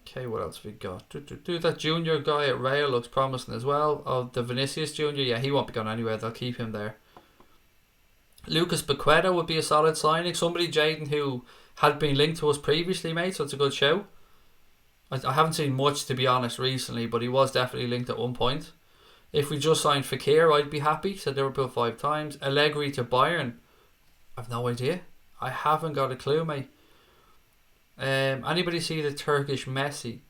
Okay, what else we got? That junior guy at Real looks promising as well. Oh, the Vinicius Junior, yeah, he won't be going anywhere. They'll keep him there. Lucas Paqueta would be a solid signing. Somebody, Jaden, who had been linked to us previously, mate, so it's a good show. I haven't seen much, to be honest, recently, but he was definitely linked at one point. If we just signed Fekir, I'd be happy, said Liverpool 5 times. Allegri to Bayern. I've no idea. I haven't got a clue, mate. Anybody see the Turkish Messi?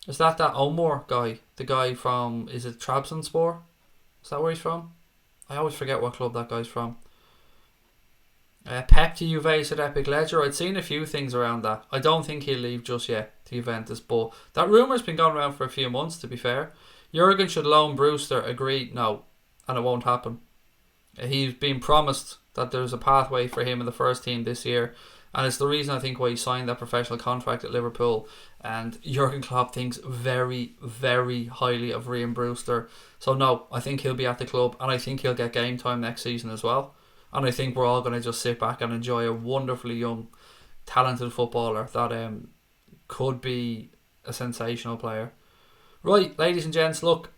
Is that Omar guy? The guy from, is it Trabzonspor? Is that where he's from? I always forget what club that guy's from. Pep to Juve, said Epic Ledger. I'd seen a few things around that. I don't think he'll leave just yet to Juventus, but that rumour's been going around for a few months, to be fair. Jurgen should loan Brewster. Agreed. No, and it won't happen. He's been promised that there's a pathway for him in the first team this year, and it's the reason I think why he signed that professional contract at Liverpool. And Jurgen Klopp thinks very, very highly of Ryan Brewster. So no, I think he'll be at the club, and I think he'll get game time next season as well. And I think we're all going to just sit back and enjoy a wonderfully young, talented footballer that could be a sensational player. Right, ladies and gents, look,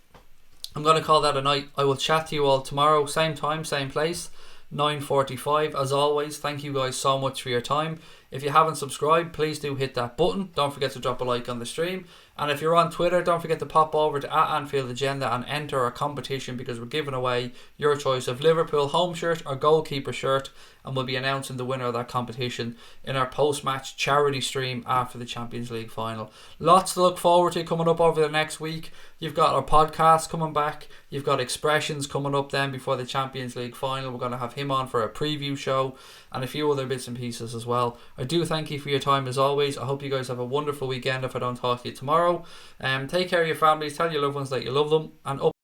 I'm going to call that a night. I will chat to you all tomorrow, same time, same place, 9:45. As always, thank you guys so much for your time. If you haven't subscribed, please do hit that button. Don't forget to drop a like on the stream. And if you're on Twitter, don't forget to pop over to @AnfieldAgenda and enter our competition, because we're giving away your choice of Liverpool home shirt or goalkeeper shirt, and we'll be announcing the winner of that competition in our post-match charity stream after the Champions League final. Lots to look forward to coming up over the next week. You've got our podcast coming back. You've got Expressions coming up then before the Champions League final. We're going to have him on for a preview show and a few other bits and pieces as well. I do thank you for your time as always. I hope you guys have a wonderful weekend if I don't talk to you tomorrow. Take care of your families. Tell your loved ones that you love them. And up